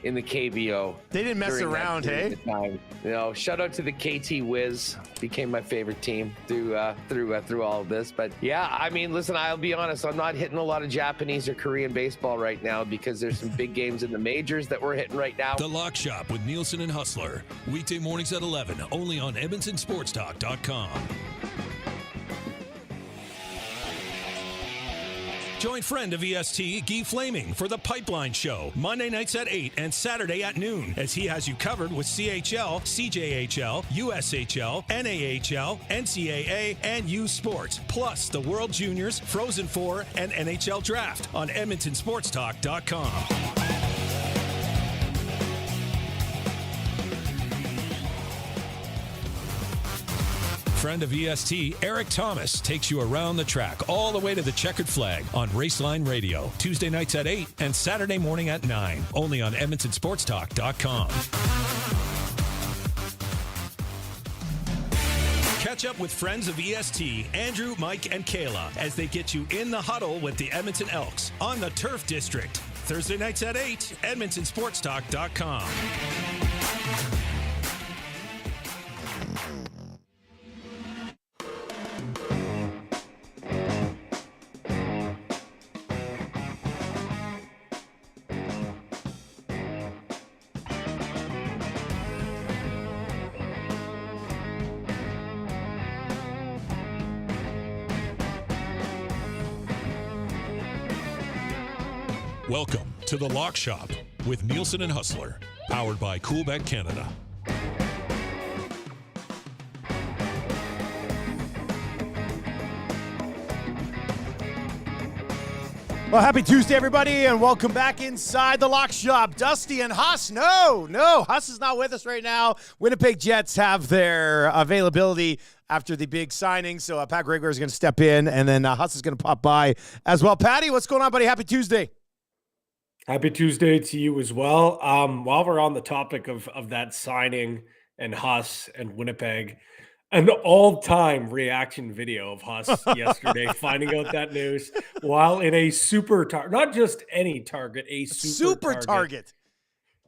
in the KBO. They didn't mess around, hey? Shout out to the KT Wiz. Became my favorite team through all of this. But yeah, I mean, listen, I'll be honest. I'm not hitting a lot of Japanese or Korean baseball right now because there's some big games in the majors that we're hitting right now. The Lock Shop with Nielsen and Hustler. Weekday mornings at 11, only on EdmontonSportsTalk.com. Join friend of EST, Guy Flaming, for The Pipeline Show, Monday nights at 8 and Saturday at noon, as he has you covered with CHL, CJHL, USHL, NAHL, NCAA, and U Sports, plus the World Juniors, Frozen Four, and NHL Draft on EdmontonSportsTalk.com. Friend of EST, Eric Thomas, takes you around the track all the way to the checkered flag on Raceline Radio, Tuesday nights at 8 and Saturday morning at 9, only on EdmontonSportsTalk.com. Catch up with friends of EST, Andrew, Mike, and Kayla, as they get you in the huddle with the Edmonton Elks on the Turf District, Thursday nights at 8, EdmontonSportsTalk.com. Welcome to The Lock Shop with Nielsen and Hustler, powered by Coolbet Canada. Well, happy Tuesday, everybody, and welcome back inside The Lock Shop. Dusty and Huss. No, Huss is not with us right now. Winnipeg Jets have their availability after the big signing, so Pat Gregor is going to step in, and then Huss is going to pop by as well. Patty, what's going on, buddy? Happy Tuesday. Happy Tuesday to you as well. While we're on the topic of that signing and Huss and Winnipeg, an all-time reaction video of Huss yesterday, finding out that news while in a super target, not just any target, a super target.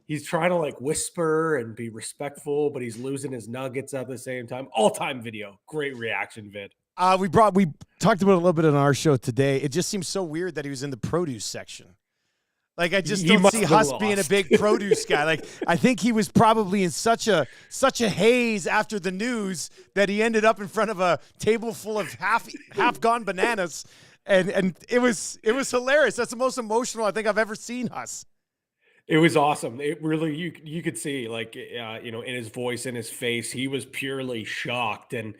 He's trying to like whisper and be respectful, but he's losing his nuggets at the same time. All-time video. Great reaction vid. We talked about it a little bit on our show today. It just seems so weird that he was in the produce section. Like, I just don't see Huss being a big produce guy. Like, I think he was probably in such a haze after the news that he ended up in front of a table full of half gone bananas, and it was hilarious. That's the most emotional I think I've ever seen Huss. It was awesome. It really, you could see, like, in his voice, in his face, he was purely shocked. And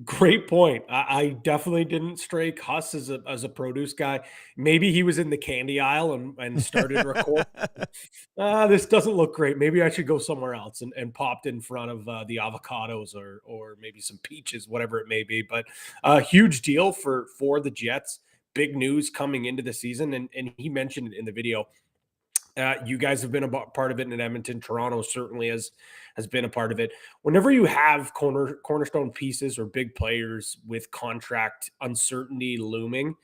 great point. I definitely didn't strike Huss as a produce guy. Maybe he was in the candy aisle and started to record. This doesn't look great. Maybe I should go somewhere else, and popped in front of the avocados or maybe some peaches, whatever it may be. But a huge deal for the Jets. Big news coming into the season. And he mentioned it in the video. You guys have been a part of it in Edmonton. Toronto certainly has been a part of it. Whenever you have cornerstone pieces or big players with contract uncertainty looming,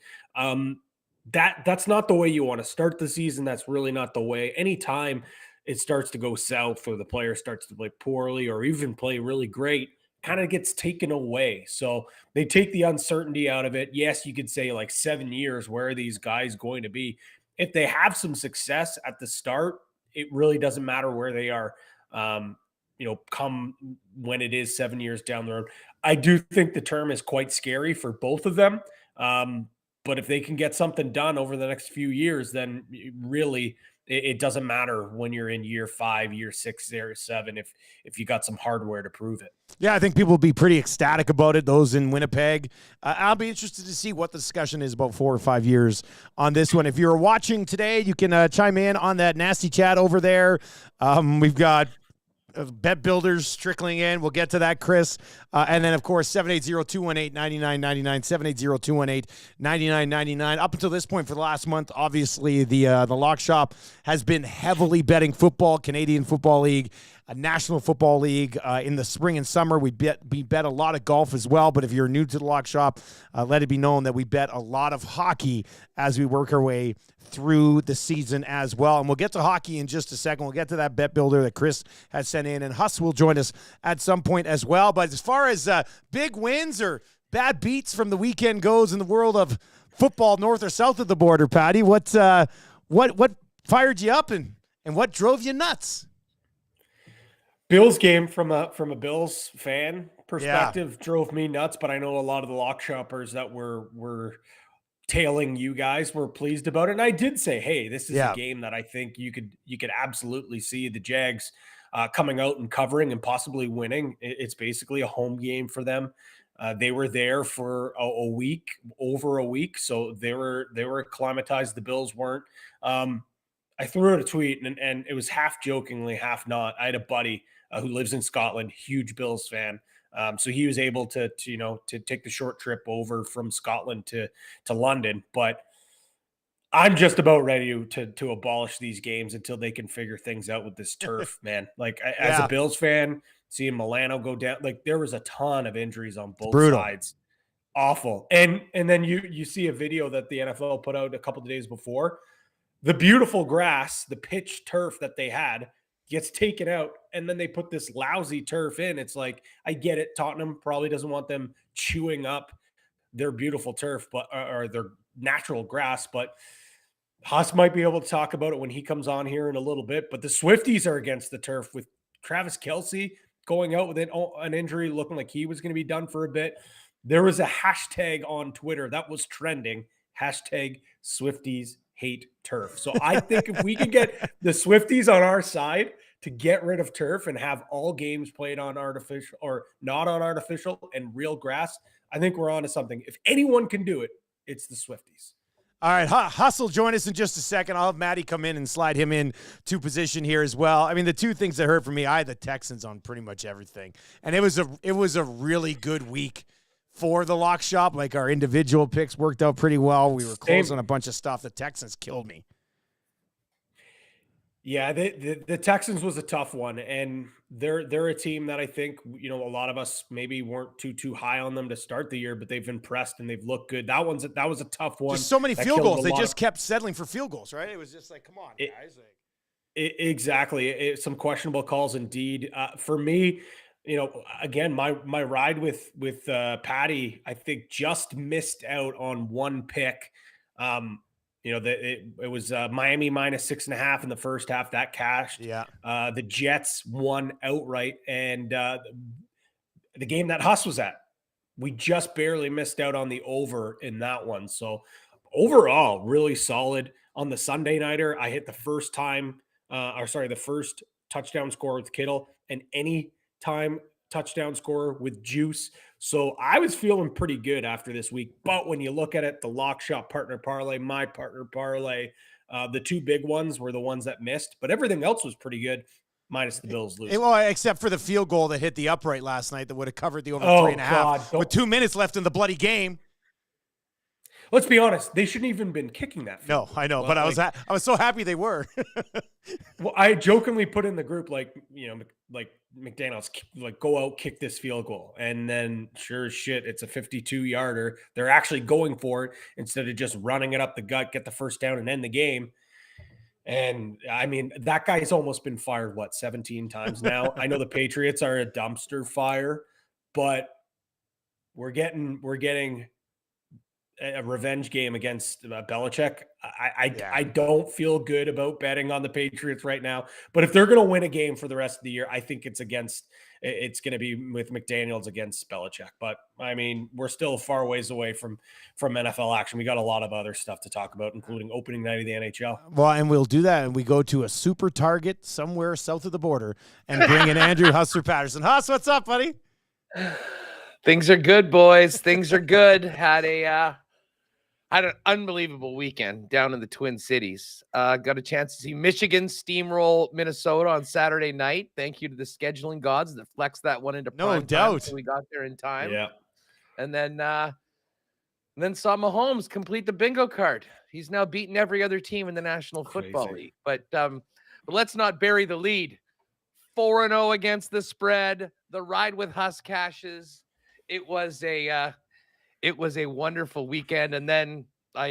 that's not the way you want to start the season. That's really not the way. Anytime it starts to go south or the player starts to play poorly or even play really great, kind of gets taken away. So they take the uncertainty out of it. Yes, you could say like 7 years, where are these guys going to be? If they have some success at the start, it really doesn't matter where they are, come when it is 7 years down the road. I do think the term is quite scary for both of them. But if they can get something done over the next few years, then really it doesn't matter when you're in year 5, year 6, year 7, if you got some hardware to prove it. Yeah, I think people will be pretty ecstatic about it, those in Winnipeg. I'll be interested to see what the discussion is about 4 or 5 years on this one. If you're watching today, you can chime in on that nasty chat over there. We've got bet builders trickling in. We'll get to that, Chris. And then, of course, 780-218-9999, 780-218-9999. Up until this point for the last month, obviously, the Lock Shop has been heavily betting football, Canadian Football League. National Football League in the spring and summer. We bet a lot of golf as well, but if you're new to the Lock Shop, let it be known that we bet a lot of hockey as we work our way through the season as well. And we'll get to hockey in just a second. We'll get to that bet builder that Chris has sent in, and Huss will join us at some point as well. But as far as big wins or bad beats from the weekend goes in the world of football, north or south of the border, Patty, what fired you up and what drove you nuts? Bills game from a Bills fan perspective drove me nuts, but I know a lot of the Lock Shoppers that were tailing you guys were pleased about it. And I did say, hey, this is a game that I think you could absolutely see the Jags coming out and covering and possibly winning. It's basically a home game for them. They were there for over a week, so they were acclimatized. The Bills weren't. I threw out a tweet, and it was half jokingly, half not. I had a buddy who lives in Scotland, huge Bills fan. So he was able to take the short trip over from Scotland to London. But I'm just about ready to abolish these games until they can figure things out with this turf, man. Like as a Bills fan, seeing Milano go down, like there was a ton of injuries on both sides. Awful. And then you see a video that the NFL put out a couple of days before. The beautiful grass, the pitch turf that they had gets taken out, and then they put this lousy turf in. It's like, I get it. Tottenham probably doesn't want them chewing up their beautiful turf, or their natural grass, but Haas might be able to talk about it when he comes on here in a little bit. But the Swifties are against the turf, with Travis Kelce going out with an injury, looking like he was going to be done for a bit. There was a hashtag on Twitter that was trending, hashtag Swifties hate turf. So I think if we can get the Swifties on our side to get rid of turf and have all games played on artificial or not on artificial and real grass, I think we're on to something. If anyone can do it, it's the Swifties. All right, Hustle, join us in just a second. I'll have Maddie come in and slide him in to position here as well. I mean, the two things that hurt for me, I had the Texans on pretty much everything, and it was a really good week for the Lock Shop. Like, our individual picks worked out pretty well. We were close on a bunch of stuff. The Texans killed me. Yeah, the Texans was a tough one, and they're a team that I think, a lot of us maybe weren't too high on them to start the year, but they've impressed and they've looked good. That was a tough one. Just so many field goals. They just kept settling for field goals, right? It was just like, come on, guys. Exactly. Some questionable calls indeed. For me, again, my ride with Patty, I think, just missed out on one pick. It was Miami minus 6.5 in the first half. That cashed. Yeah. The Jets won outright, and the game that Huss was at, we just barely missed out on the over in that one. So overall, really solid. On the Sunday nighter, I hit the first touchdown score with Kittle, and any time touchdown score with Juice. So I was feeling pretty good after this week. But when you look at it, the Lock Shop partner parlay, my partner parlay, the two big ones were the ones that missed, but everything else was pretty good, minus the Bills losing. Well, except for the field goal that hit the upright last night that would have covered the over 3.5 with 2 minutes left in the bloody game. Let's be honest, they shouldn't even been kicking that field. No, I know, but I was so happy they were. Well, I jokingly put in the group, like McDaniels, like, go out, kick this field goal. And then sure as shit, it's a 52-yarder. They're actually going for it instead of just running it up the gut, get the first down and end the game. And I mean, that guy's almost been fired, 17 times now. I know the Patriots are a dumpster fire, but we're getting a revenge game against Belichick. I don't feel good about betting on the Patriots right now, but if they're going to win a game for the rest of the year, I think it's going to be with McDaniels against Belichick. But I mean, we're still far ways away from NFL action. We got a lot of other stuff to talk about, including opening night of the NHL. Well, and we'll do that. And we go to a super target somewhere south of the border and bring in Andrew Husser Patterson. Huss, what's up, buddy? Things are good, boys. Things are good. Had an unbelievable weekend down in the Twin Cities. Got a chance to see Michigan steamroll Minnesota on Saturday night. Thank you to the scheduling gods that flexed that one into prime no doubt. So we got there in time. Yeah. And then saw Mahomes complete the bingo card. He's now beaten every other team in the National Football League. But let's not bury the lead. 4-0 against the spread. The ride with Huskashes. It was a wonderful weekend, and then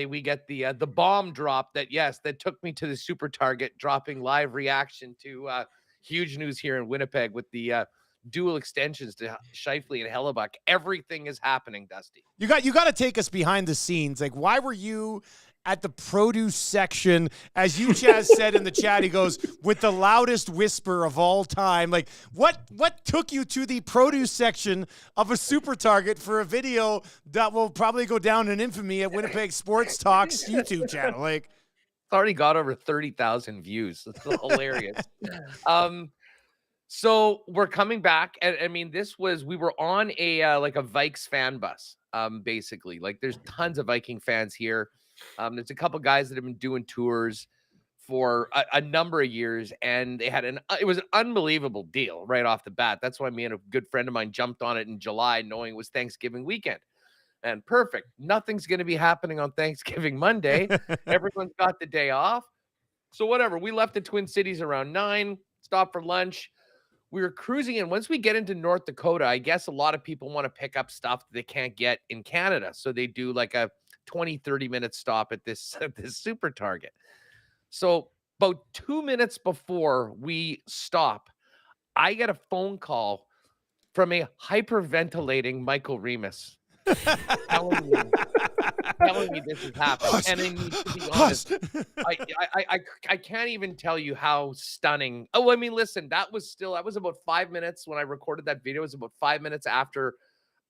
we get the bomb drop that took me to the Super Target, dropping live reaction to huge news here in Winnipeg with the dual extensions to Scheifele and Hellebuck. Everything is happening, Dusty. You got to take us behind the scenes. Like, why were you at the produce section? As you, Chaz, said in the chat, he goes, with the loudest whisper of all time. Like, what took you to the produce section of a Super Target for a video that will probably go down in infamy at Winnipeg Sports Talk's YouTube channel? Like, it's already got over 30,000 views. It's hilarious. So we're coming back, and I mean, we were on a like a Vikes fan bus, basically. Like, there's tons of Viking fans here. There's a couple guys that have been doing tours for a number of years, and they had it was an unbelievable deal right off the bat. That's why me and a good friend of mine jumped on it in July, knowing it was Thanksgiving weekend. And perfect. Nothing's going to be happening on Thanksgiving Monday. Everyone's got the day off. So whatever. We left the Twin Cities around 9, stopped for lunch. We were cruising in. Once we get into North Dakota, I guess a lot of people want to pick up stuff that they can't get in Canada. So they do like a 20, 30-minute stop at this Super Target. So about 2 minutes before we stop, I get a phone call from a hyperventilating Michael Remus telling me this is happening. And I mean, to be honest, I can't even tell you how stunning. Oh, I mean, listen, that was about 5 minutes when I recorded that video. It was about 5 minutes after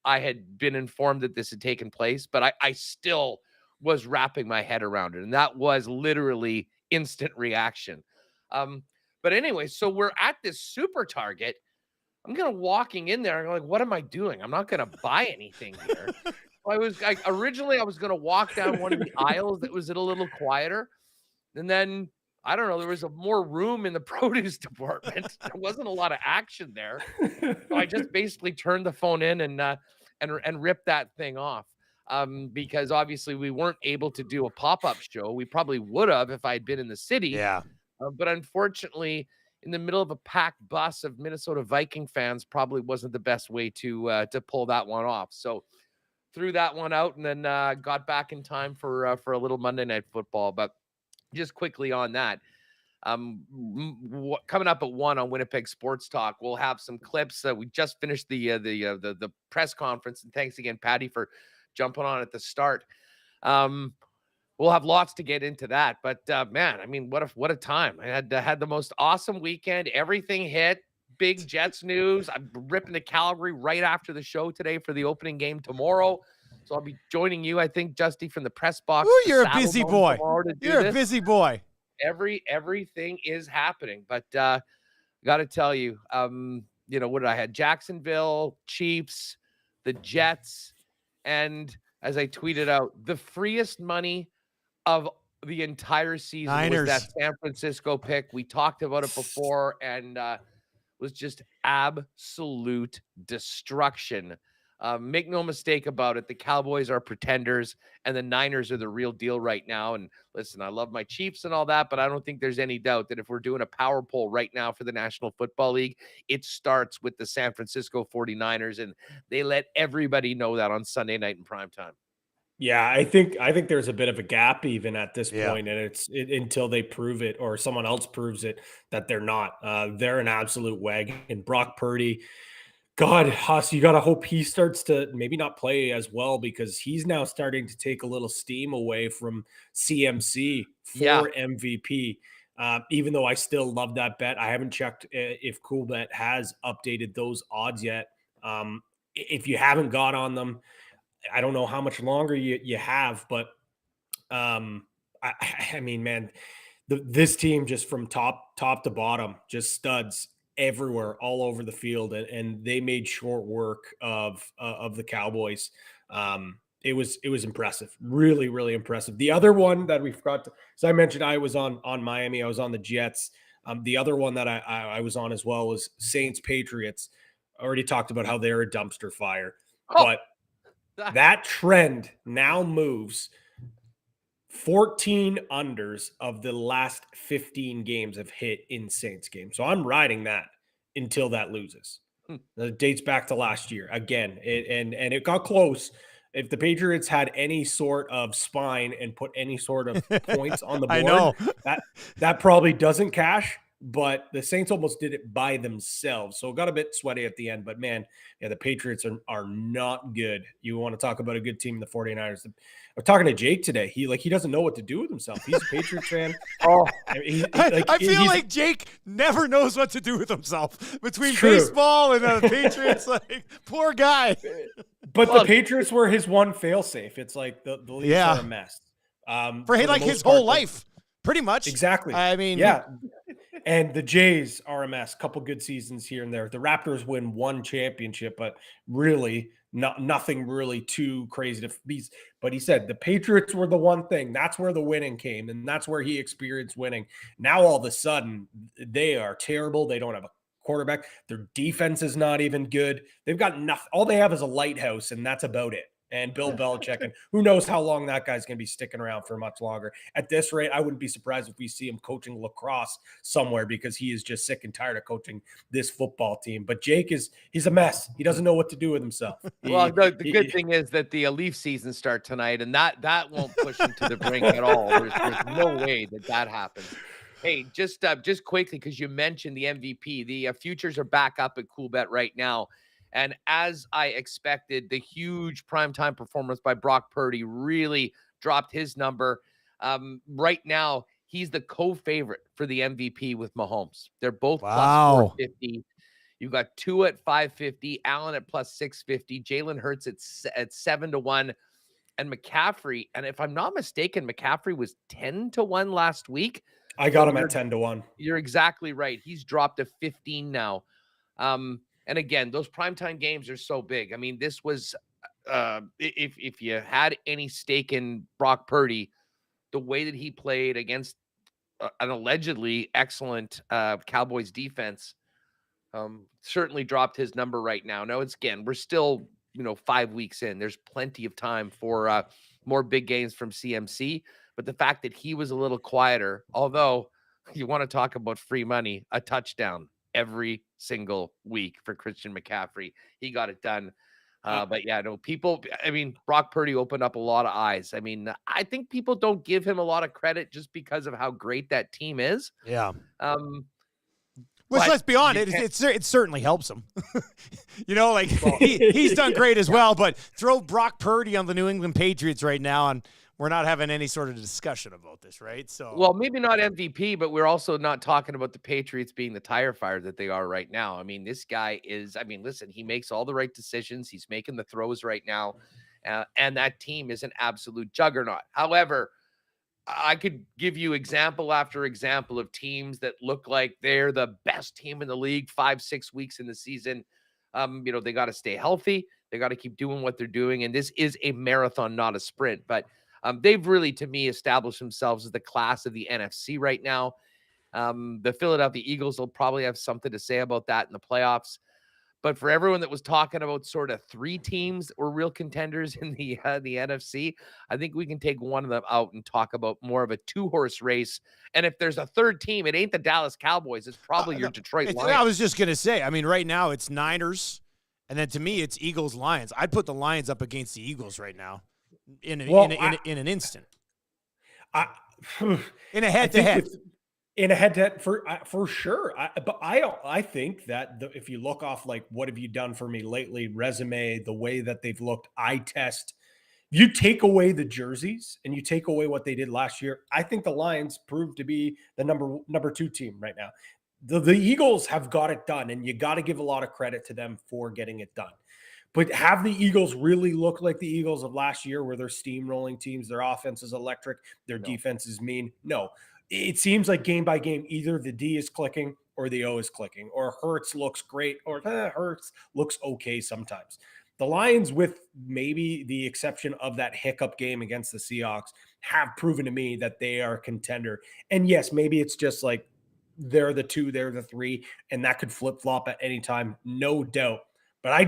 I had been informed that this had taken place, but I still was wrapping my head around it. And that was literally instant reaction. But anyway, so we're at this Super Target. I'm walking in there and I'm like, what am I doing? I'm not gonna buy anything here. Originally I was gonna walk down one of the aisles that was a little quieter, and then I don't know, there was more room in the produce department. There wasn't a lot of action there, so I just basically turned the phone in and ripped that thing off. Because obviously we weren't able to do a pop-up show. We probably would have if I had been in the city. yeah. But unfortunately, in the middle of a packed bus of Minnesota Viking fans, probably wasn't the best way to pull that one off. So threw that one out, and then got back in time for a little Monday Night Football. But just quickly on that, coming up at 1 on Winnipeg Sports Talk, we'll have some clips. We just finished the press conference, and thanks again, Patty, for jumping on at the start. We'll have lots to get into that, but man, I mean, what a time! I had the most awesome weekend. Everything hit. Big Jets news. I'm ripping to Calgary right after the show today for the opening game tomorrow. So I'll be joining you, I think, Justy, from the press box. Ooh, you're a busy boy. You're a busy boy. Everything is happening, but got to tell you, what did I had? Jacksonville, Chiefs, the Jets, and as I tweeted out, the freest money of the entire season Niners. was that San Francisco pick. We talked about it before, and was just absolute destruction. Make no mistake about it. The Cowboys are pretenders, and the Niners are the real deal right now. And listen, I love my Chiefs and all that, but I don't think there's any doubt that if we're doing a power poll right now for the National Football League, it starts with the San Francisco 49ers, and they let everybody know that on Sunday night in primetime. Yeah, I think there's a bit of a gap even at this point, and it's until they prove it or someone else proves it that they're not. They're an absolute wagon. Brock Purdy, God, Huss, you got to hope he starts to maybe not play as well, because he's now starting to take a little steam away from CMC for MVP. Even though I still love that bet, I haven't checked if CoolBet has updated those odds yet. If you haven't got on them, I don't know how much longer you have, but I mean, man, this team just from top to bottom, just studs everywhere, all over the field, and they made short work of the Cowboys. It was impressive, really, really impressive. The other one that we forgot to, as I mentioned, I was on Miami, I was on the Jets. The other one that I was on as well was Saints Patriots. I already talked about how they're a dumpster fire, but that trend now moves. 14 unders of the last 15 games have hit in Saints games. So I'm riding that. until that loses. Hmm. It dates back to last year again, and it got close. If the Patriots had any sort of spine and put any sort of points on the I board, know. that probably doesn't cash. But the Saints almost did it by themselves, so it got a bit sweaty at the end. But man, yeah, the Patriots are not good. You want to talk about a good team, the 49ers. I'm talking to Jake today. He doesn't know what to do with himself. He's a Patriots fan. Oh, I feel like Jake never knows what to do with himself between baseball and the Patriots. Like, poor guy. But the Patriots were his one fail-safe. It's like the leagues are a mess. For like his whole life, pretty much. Exactly. I mean, yeah. And the Jays are a mess. Couple good seasons here and there. The Raptors win one championship, but really nothing really too crazy to be. But he said the Patriots were the one thing. That's where the winning came, and that's where he experienced winning. Now all of a sudden they are terrible. They don't have a quarterback. Their defense is not even good. They've got nothing. All they have is a lighthouse, and that's about it. And Bill Belichick, and who knows how long that guy's going to be sticking around for much longer. At this rate, I wouldn't be surprised if we see him coaching lacrosse somewhere because he is just sick and tired of coaching this football team. But Jake he's a mess. He doesn't know what to do with himself. Well, the good thing is that the Leaf season start tonight, and that won't push him to the brink at all. There's no way that happens. Hey, just quickly, because you mentioned the MVP, the futures are back up at Coolbet right now. And as I expected, the huge primetime performance by Brock Purdy really dropped his number. Right now, he's the co-favorite for the MVP with Mahomes. They're both plus 450. You got Tua at 550, Allen at plus 650, Jalen Hurts at 7-1, and McCaffrey. And if I'm not mistaken, McCaffrey was 10-1 last week. I got him at 10-1. You're exactly right. He's dropped to 15 now. And again, those primetime games are so big. I mean, this was if you had any stake in Brock Purdy, the way that he played against an allegedly excellent Cowboys defense, certainly dropped his number right now. Now, we're still 5 weeks in. There's plenty of time for more big games from CMC. But the fact that he was a little quieter, although you want to talk about free money, a touchdown every single week for Christian McCaffrey. He got it done. But yeah, no, Brock Purdy opened up a lot of eyes. I mean, I think people don't give him a lot of credit just because of how great that team is. Yeah. Which, let's be honest, it certainly helps him. He's done great as well, but throw Brock Purdy on the New England Patriots right now, and we're not having any sort of discussion about this, right? So, well, maybe not MVP, but we're also not talking about the Patriots being the tire fire that they are right now. I mean, this guy is, listen, he makes all the right decisions. He's making the throws right now. And that team is an absolute juggernaut. However, I could give you example after example of teams that look like they're the best team in the league 5-6 weeks in the season. They got to stay healthy. They got to keep doing what they're doing. And this is a marathon, not a sprint. But they've really, to me, established themselves as the class of the NFC right now. The Philadelphia Eagles will probably have something to say about that in the playoffs. But for everyone that was talking about sort of 3 teams that were real contenders in the NFC, I think we can take one of them out and talk about more of a 2-horse race. And if there's a third team, it ain't the Dallas Cowboys. It's probably your Detroit Lions. I was just going to say, right now it's Niners, and then to me it's Eagles-Lions. I'd put the Lions up against the Eagles right now in an instant. In a head-to-head. In a head-to-head for sure. I think that if you look off like what have you done for me lately, resume, the way that they've looked, eye test, if you take away the jerseys and you take away what they did last year, I think the Lions proved to be the number 2 team right now. The Eagles have got it done, and you got to give a lot of credit to them for getting it done. But have the Eagles really look like the Eagles of last year where they're steamrolling teams, their offense is electric, their defense is mean? No. It seems like game by game, either the D is clicking or the O is clicking, or Hurts looks great, or Hurts looks okay sometimes. The Lions, with maybe the exception of that hiccup game against the Seahawks, have proven to me that they are a contender. And yes, maybe it's just like they're the 2, they're the 3, and that could flip-flop at any time, no doubt. But I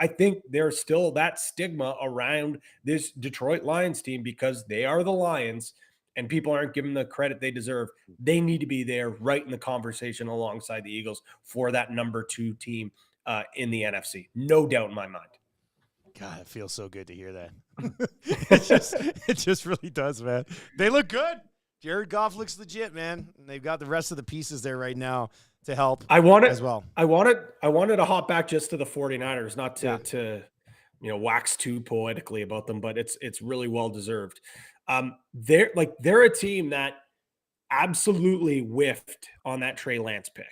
think there's still that stigma around this Detroit Lions team because they are the Lions. and people aren't giving the credit they deserve, they need to be there right in the conversation alongside the Eagles for that number 2 team in the NFC. No doubt in my mind. God, it feels so good to hear that. It just really does, man. They look good. Jared Goff looks legit, man. And they've got the rest of the pieces there right now to help as well. I wanted to hop back just to the 49ers, not to wax too poetically about them, but it's really well deserved. They're a team that absolutely whiffed on that Trey Lance pick.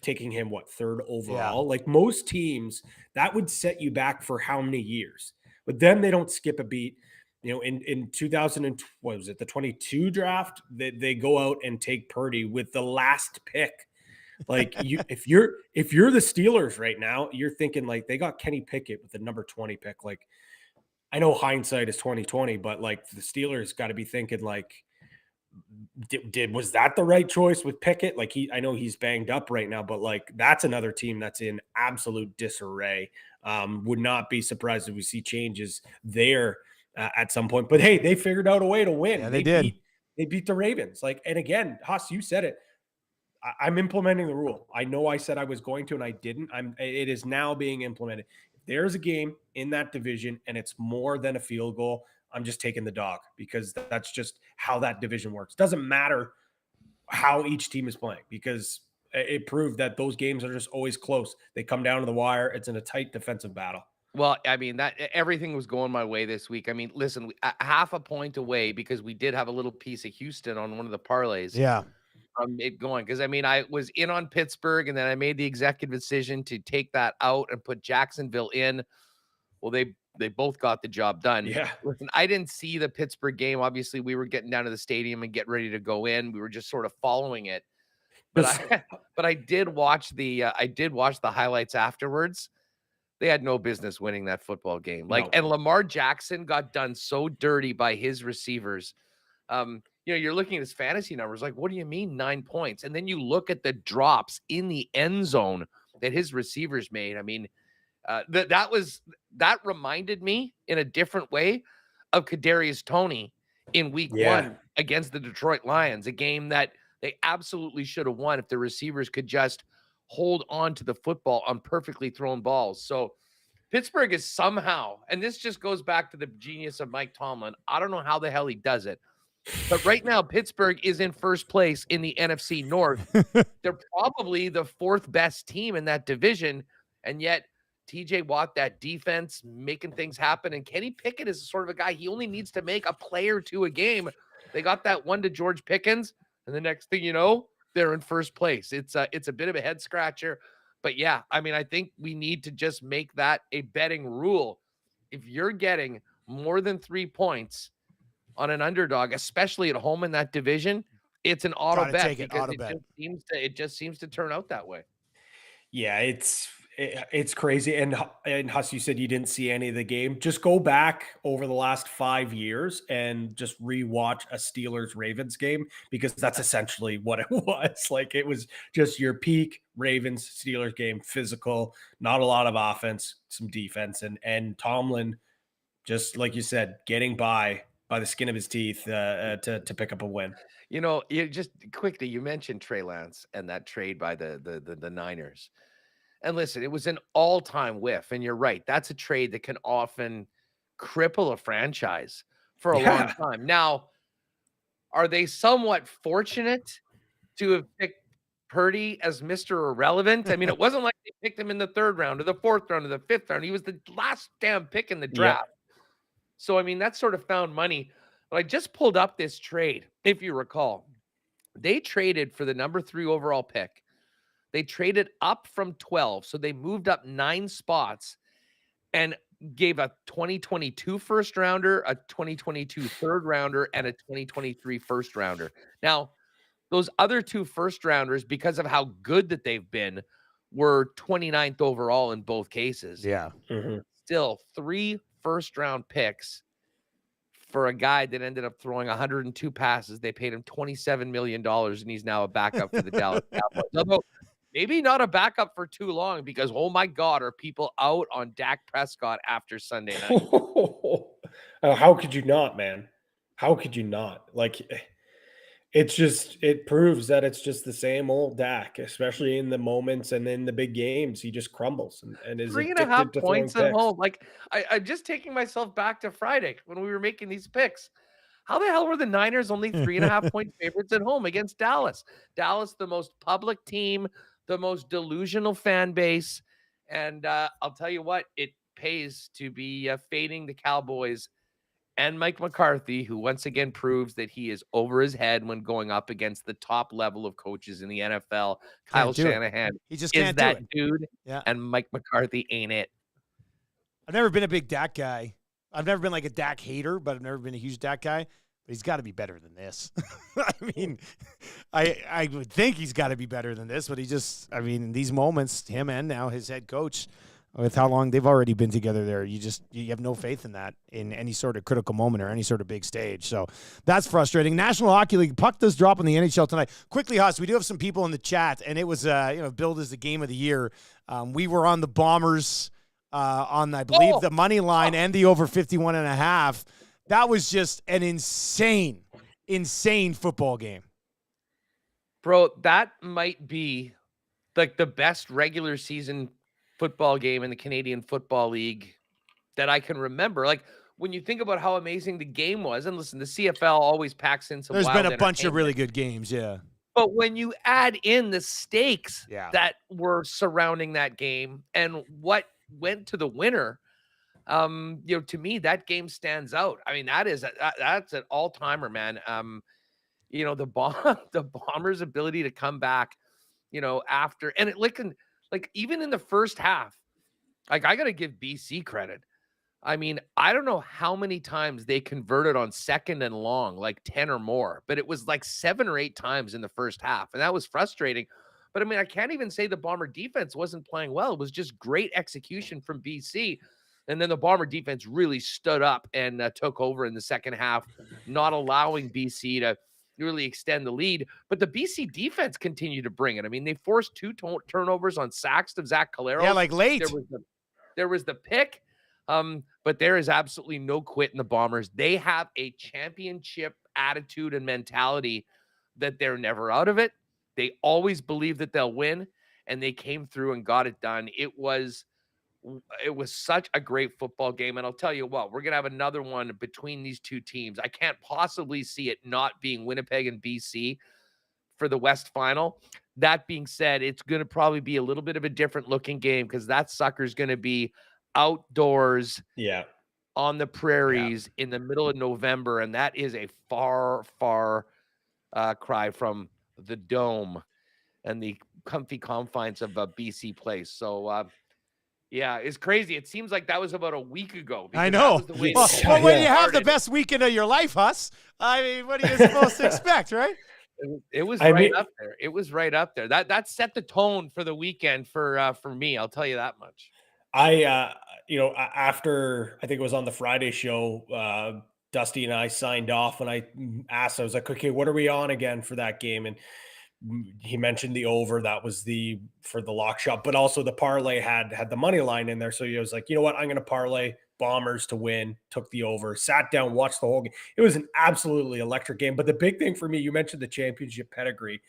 Taking him 3rd overall. Like most teams, that would set you back for how many years? But then they don't skip a beat. In 2000 and what was it, the 22 draft, they go out and take Purdy with the last pick. Like if you're the Steelers right now, you're thinking like they got Kenny Pickett with the number 20 pick. Like I know hindsight is 2020, but like the Steelers got to be thinking like, was that the right choice with Pickett? Like I know he's banged up right now, but like that's another team that's in absolute disarray. Would not be surprised if we see changes there at some point. But hey, they figured out a way to win. Yeah, they did. They beat the Ravens. Like, and again, Huss, you said it. I'm implementing the rule. I know I said I was going to, and I didn't. It is now being implemented. If there's a game in that division and it's more than a field goal, I'm just taking the dog because that's just how that division works. Doesn't matter how each team is playing because it proved that those games are just always close. They come down to the wire. It's in a tight defensive battle. Well, I mean, that everything was going my way this week. I mean, listen, half a point away because we did have a little piece of Houston on one of the parlays. Yeah. From it going. Because, I mean, I was in on Pittsburgh, and then I made the executive decision to take that out and put Jacksonville in. Well, they both got the job done. Yeah. Listen, I didn't see the Pittsburgh game. Obviously, we were getting down to the stadium and get ready to go in. We were just sort of following it. But I did watch the highlights afterwards. They had no business winning that football game. And Lamar Jackson got done so dirty by his receivers. You're looking at his fantasy numbers. Like, what do you mean 9 points? And then you look at the drops in the end zone that his receivers made. I mean, that reminded me in a different way of Kadarius Toney in week 1 against the Detroit Lions, a game that they absolutely should have won if the receivers could just hold on to the football on perfectly thrown balls. So Pittsburgh is somehow, and this just goes back to the genius of Mike Tomlin. I don't know how the hell he does it. But right now, Pittsburgh is in first place in the NFC North. They're probably the 4th best team in that division. And yet TJ Watt, that defense, making things happen. And Kenny Pickett is sort of a guy, he only needs to make a play or two a game. They got that one to George Pickens. And the next thing you know, they're in first place. It's a bit of a head scratcher. But yeah, I mean, I think we need to just make that a betting rule. If you're getting more than 3 points on an underdog, especially at home in that division, it's an auto bet because it just seems to turn out that way. Yeah, it's crazy. And Huss, you said you didn't see any of the game. Just go back over the last 5 years and just rewatch a Steelers-Ravens game because that's essentially what it was. Like it was just your peak Ravens-Steelers game, physical, not a lot of offense, some defense, and Tomlin, just like you said, getting by the skin of his teeth to pick up a win. You just quickly, you mentioned Trey Lance and that trade by the Niners. And listen, it was an all-time whiff. And you're right. That's a trade that can often cripple a franchise for a long time. Now, are they somewhat fortunate to have picked Purdy as Mr. Irrelevant? I mean, it wasn't like they picked him in the 3rd round or the 4th round or the 5th round. He was the last damn pick in the draft. So, I mean, that's sort of found money. But I just pulled up this trade, if you recall. They traded for the number 3 overall pick. They traded up from 12. So they moved up 9 spots and gave a 2022 first rounder, a 2022 3rd rounder, and a 2023 first rounder. Now, those other 2 first rounders, because of how good that they've been, were 29th overall in both cases. Yeah. Mm-hmm. Still 3 first-round picks for a guy that ended up throwing 102 passes. They paid him $27 million, and he's now a backup for the Dallas Cowboys. Although maybe not a backup for too long because, oh, my God, are people out on Dak Prescott after Sunday night? How could you not, man? How could you not? Like, it proves that it's just the same old Dak, especially in the moments and in the big games. He just crumbles and is Three and a half addicted to throwing points at picks. home. Like I'm just taking myself back to Friday when we were making these picks. How the hell were the Niners only 3.5 point favorites at home against Dallas? Dallas, the most public team, the most delusional fan base. And I'll tell you what, it pays to be fading the Cowboys and Mike McCarthy, who once again proves that he is over his head when going up against the top level of coaches in the NFL. Kyle Can't do it. Shanahan He just is can't do that it. dude, Yeah. and Mike McCarthy ain't it. I've never been a big Dak guy. I've never been like a Dak hater, but I've never been a huge Dak guy. But he's got to be better than this. I mean, I would think he's got to be better than this, but he just, I mean, in these moments, him and now his head coach, with how long they've already been together there, you have no faith in that in any sort of critical moment or any sort of big stage. So that's frustrating. National Hockey League puck does drop in the NHL tonight. Quickly, Huss, we do have some people in the chat, and it was billed as the game of the year. We were on the Bombers on, I believe, the money line and the over 51.5. That was just an insane football game. Bro, that might be like the best regular season football game in the Canadian Football League that I can remember. Like when you think about how amazing the game was, and listen, the CFL always packs in some There's wild been a bunch of entertainment. really good games, yeah. But when you add in the stakes Yeah. that were surrounding that game and what went to the winner, to me, that game stands out. I mean, that's an all-timer, man. The Bombers' ability to come back, after, and it like even in the first half, like I got to give BC credit. I mean, I don't know how many times they converted on second and long, like 10 or more, but it was like 7 or 8 times in the first half. And that was frustrating. But I mean, I can't even say the Bomber defense wasn't playing well. It was just great execution from BC. And then the Bomber defense really stood up and took over in the second half, not allowing BC to really extend the lead. But the BC defense continued to bring it. I mean, they forced 2 turnovers on sacks of Zach Calero. Yeah, like late. There was the pick. But there is absolutely no quit in the Bombers. They have a championship attitude and mentality that they're never out of it. They always believe that they'll win, and they came through and got it done. It was such a great football game. And I'll tell you what, we're going to have another one between these two teams. I can't possibly see it not being Winnipeg and BC for the West Final. That being said, it's going to probably be a little bit of a different looking game because that sucker's going to be outdoors on the prairies in the middle of November. And that is a far, far cry from the dome and the comfy confines of a BC place. So, it's crazy. It seems like that was about a week ago. I know. Well, when you have the best weekend of your life, Huss, I mean, what are you supposed to expect, right? It was right up there. It was right up there. That set the tone for the weekend for me. I'll tell you that much. After I think it was on the Friday show, Dusty and I signed off, and I asked, I was like, okay, what are we on again for that game? And he mentioned the over. That was for the lock shot, but also the parlay had the money line in there. So he was like, you know what? I'm going to parlay Bombers to win, took the over, sat down, watched the whole game. It was an absolutely electric game. But the big thing for me, you mentioned the championship pedigree.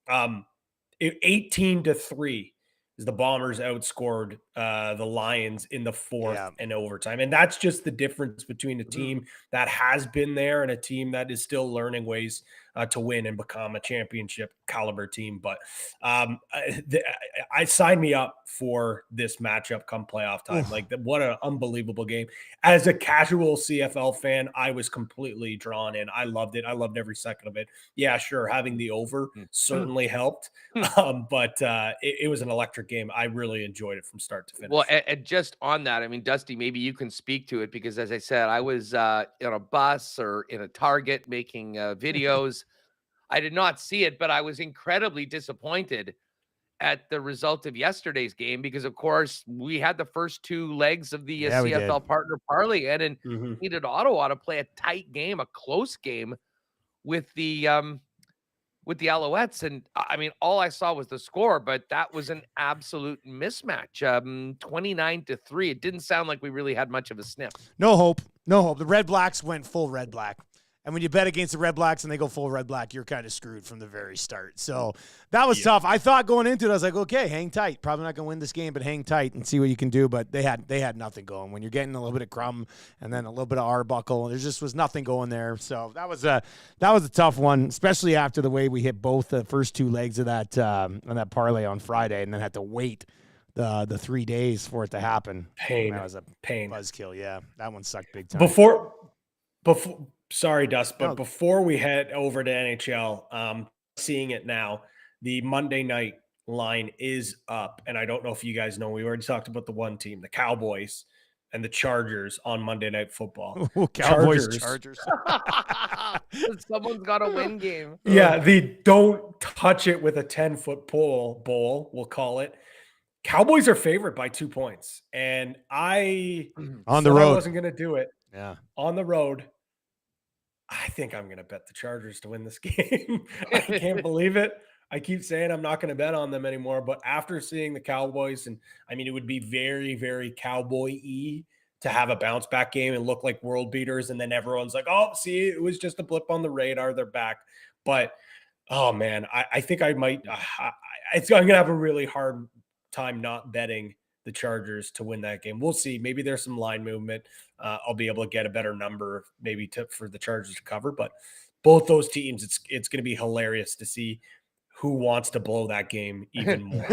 18-3 is the Bombers outscored the Lions in the fourth and overtime. And that's just the difference between a team that has been there and a team that is still learning ways to win and become a championship caliber team. But I signed me up for this matchup come playoff time. What an unbelievable game. As a casual CFL fan, I was completely drawn in. I loved it. I loved every second of it. Yeah, sure. Having the over certainly helped. But it was an electric game. I really enjoyed it from start to finish. Well, and just on that, I mean, Dusty, maybe you can speak to it because, as I said, I was on a bus or in a Target making videos. I did not see it, but I was incredibly disappointed at the result of yesterday's game because, of course, we had the first 2 legs of the CFL partner parlay and needed Ottawa to play a tight game, a close game with the Alouettes. And I mean, all I saw was the score, but that was an absolute mismatch. 29-3. It didn't sound like we really had much of a sniff. No hope. The Red Blacks went full Red Black. And when you bet against the Red Blacks and they go full Red Black, you're kind of screwed from the very start. So that was tough. I thought going into it, I was like, okay, hang tight. Probably not going to win this game, but hang tight and see what you can do. But they had nothing going. When you're getting a little bit of Crum and then a little bit of Arbuckle, there just was nothing going there. So that was a tough one, especially after the way we hit both the first two legs of that on that parlay on Friday, and then had to wait the 3 days for it to happen. That was a buzzkill. Yeah, that one sucked big time. Before. Sorry, Dust, but before we head over to NHL, seeing it now, the Monday night line is up. And I don't know if you guys know, we already talked about the one team, the Cowboys and the Chargers on Monday Night Football. Ooh, Cowboys, Chargers. Someone's got a win game. Yeah, the don't touch it with a 10-foot pole bowl, we'll call it. Cowboys are favored by 2 points. And I on the road I wasn't going to do it. Yeah. On the road. I think I'm going to bet the Chargers to win this game. I can't believe it. I keep saying I'm not going to bet on them anymore, but after seeing the Cowboys, and I mean, it would be very, very Cowboy-y to have a bounce back game and look like world beaters. And then everyone's like, oh, see, it was just a blip on the radar. They're back. But, oh man, I think I might, I'm going to have a really hard time not betting the Chargers to win that game. We'll see. Maybe there's some line movement. I'll be able to get a better number maybe for the Chargers to cover. But both those teams, it's going to be hilarious to see who wants to blow that game even more.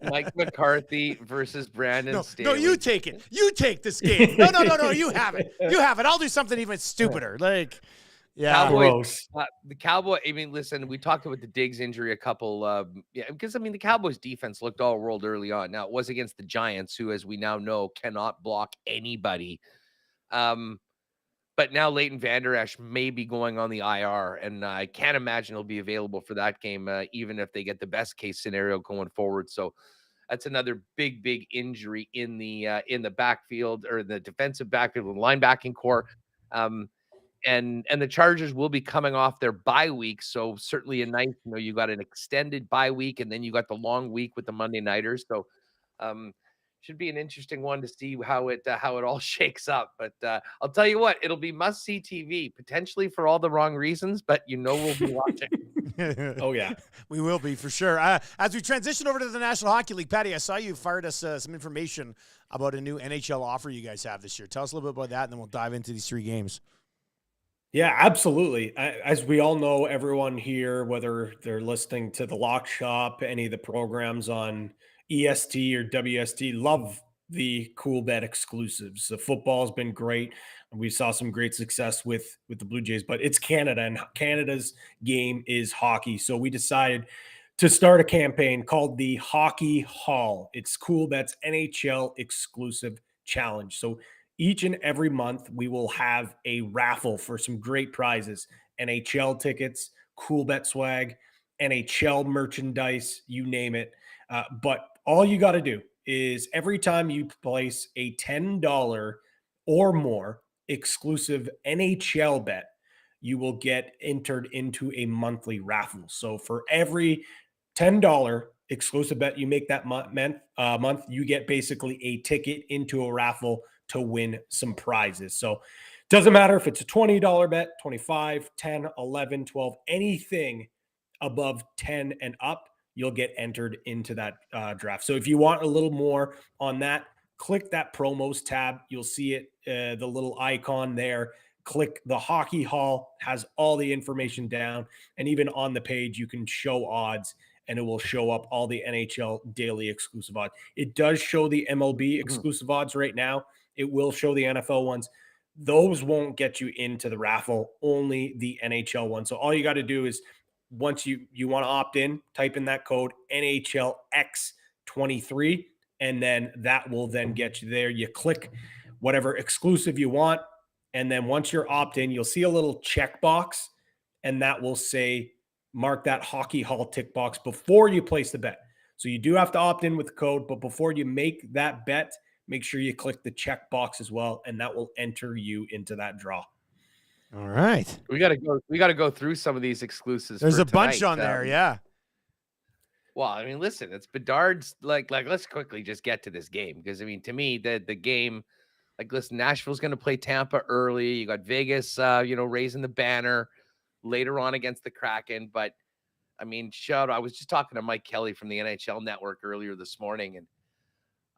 Mike McCarthy versus Brandon Staley. No, you take it. You take this game. No. You have it. You have it. I'll do something even stupider. Like, yeah. Cowboys, the Cowboy. I mean, listen, we talked about the Diggs injury a couple. Because I mean, the Cowboys defense looked all world early on. Now it was against the Giants, who, as we now know, cannot block anybody. But now Leighton Vander Esch may be going on the IR, and I can't imagine he'll be available for that game, even if they get the best case scenario going forward. So that's another big injury in the backfield, or the defensive backfield and linebacking core. And the Chargers will be coming off their bye week, so certainly a nice, you got an extended bye week, and then you got the long week with the Monday nighters. So should be an interesting one to see how it all shakes up. But I'll tell you what, it'll be must-see TV, potentially for all the wrong reasons, but we'll be watching. Oh, yeah. We will be, for sure. As we transition over to the National Hockey League, Patty, I saw you fired us some information about a new NHL offer you guys have this year. Tell us a little bit about that, and then we'll dive into these 3 games. Yeah, absolutely. As we all know, everyone here, whether they're listening to the Lock Shop, any of the programs on EST or WST, love the Cool Bet exclusives. The football has been great. We saw some great success with the Blue Jays, but it's Canada, and Canada's game is hockey. So we decided to start a campaign called the Hockey Haul. It's Cool Bet's NHL exclusive challenge. So each and every month, we will have a raffle for some great prizes: NHL tickets, Cool Bet swag, NHL merchandise, you name it. But all you got to do is every time you place a $10 or more exclusive NHL bet, you will get entered into a monthly raffle. So for every $10 exclusive bet you make that month, you get basically a ticket into a raffle to win some prizes. So doesn't matter if it's a $20 bet, 25, 10, 11, 12, anything above 10 and up, you'll get entered into that draft. So if you want a little more on that, click that promos tab. You'll see it, the little icon there. Click the Hockey Hall, has all the information down. And even on the page, you can show odds, and it will show up all the NHL daily exclusive odds. It does show the MLB exclusive odds right now. It will show the NFL ones. Those won't get you into the raffle, only the NHL one. So all you got to do is, once you want to opt in, type in that code NHLX23, and then that will then get you there. You click whatever exclusive you want, and then once you're opt-in, you'll see a little checkbox, and that will say, mark that Hockey Hall tick box before you place the bet. So you do have to opt in with the code, but before you make that bet, make sure you click the check box as well, and that will enter you into that draw. All right. We gotta go through some of these exclusives. There's for a bunch tonight. on there, yeah. Well, I mean, listen, it's Bedard's like let's quickly just get to this game, because I mean, to me, the game Like, listen, Nashville's going to play Tampa early. You got Vegas, raising the banner later on against the Kraken. But, I mean, I was just talking to Mike Kelly from the NHL Network earlier this morning, and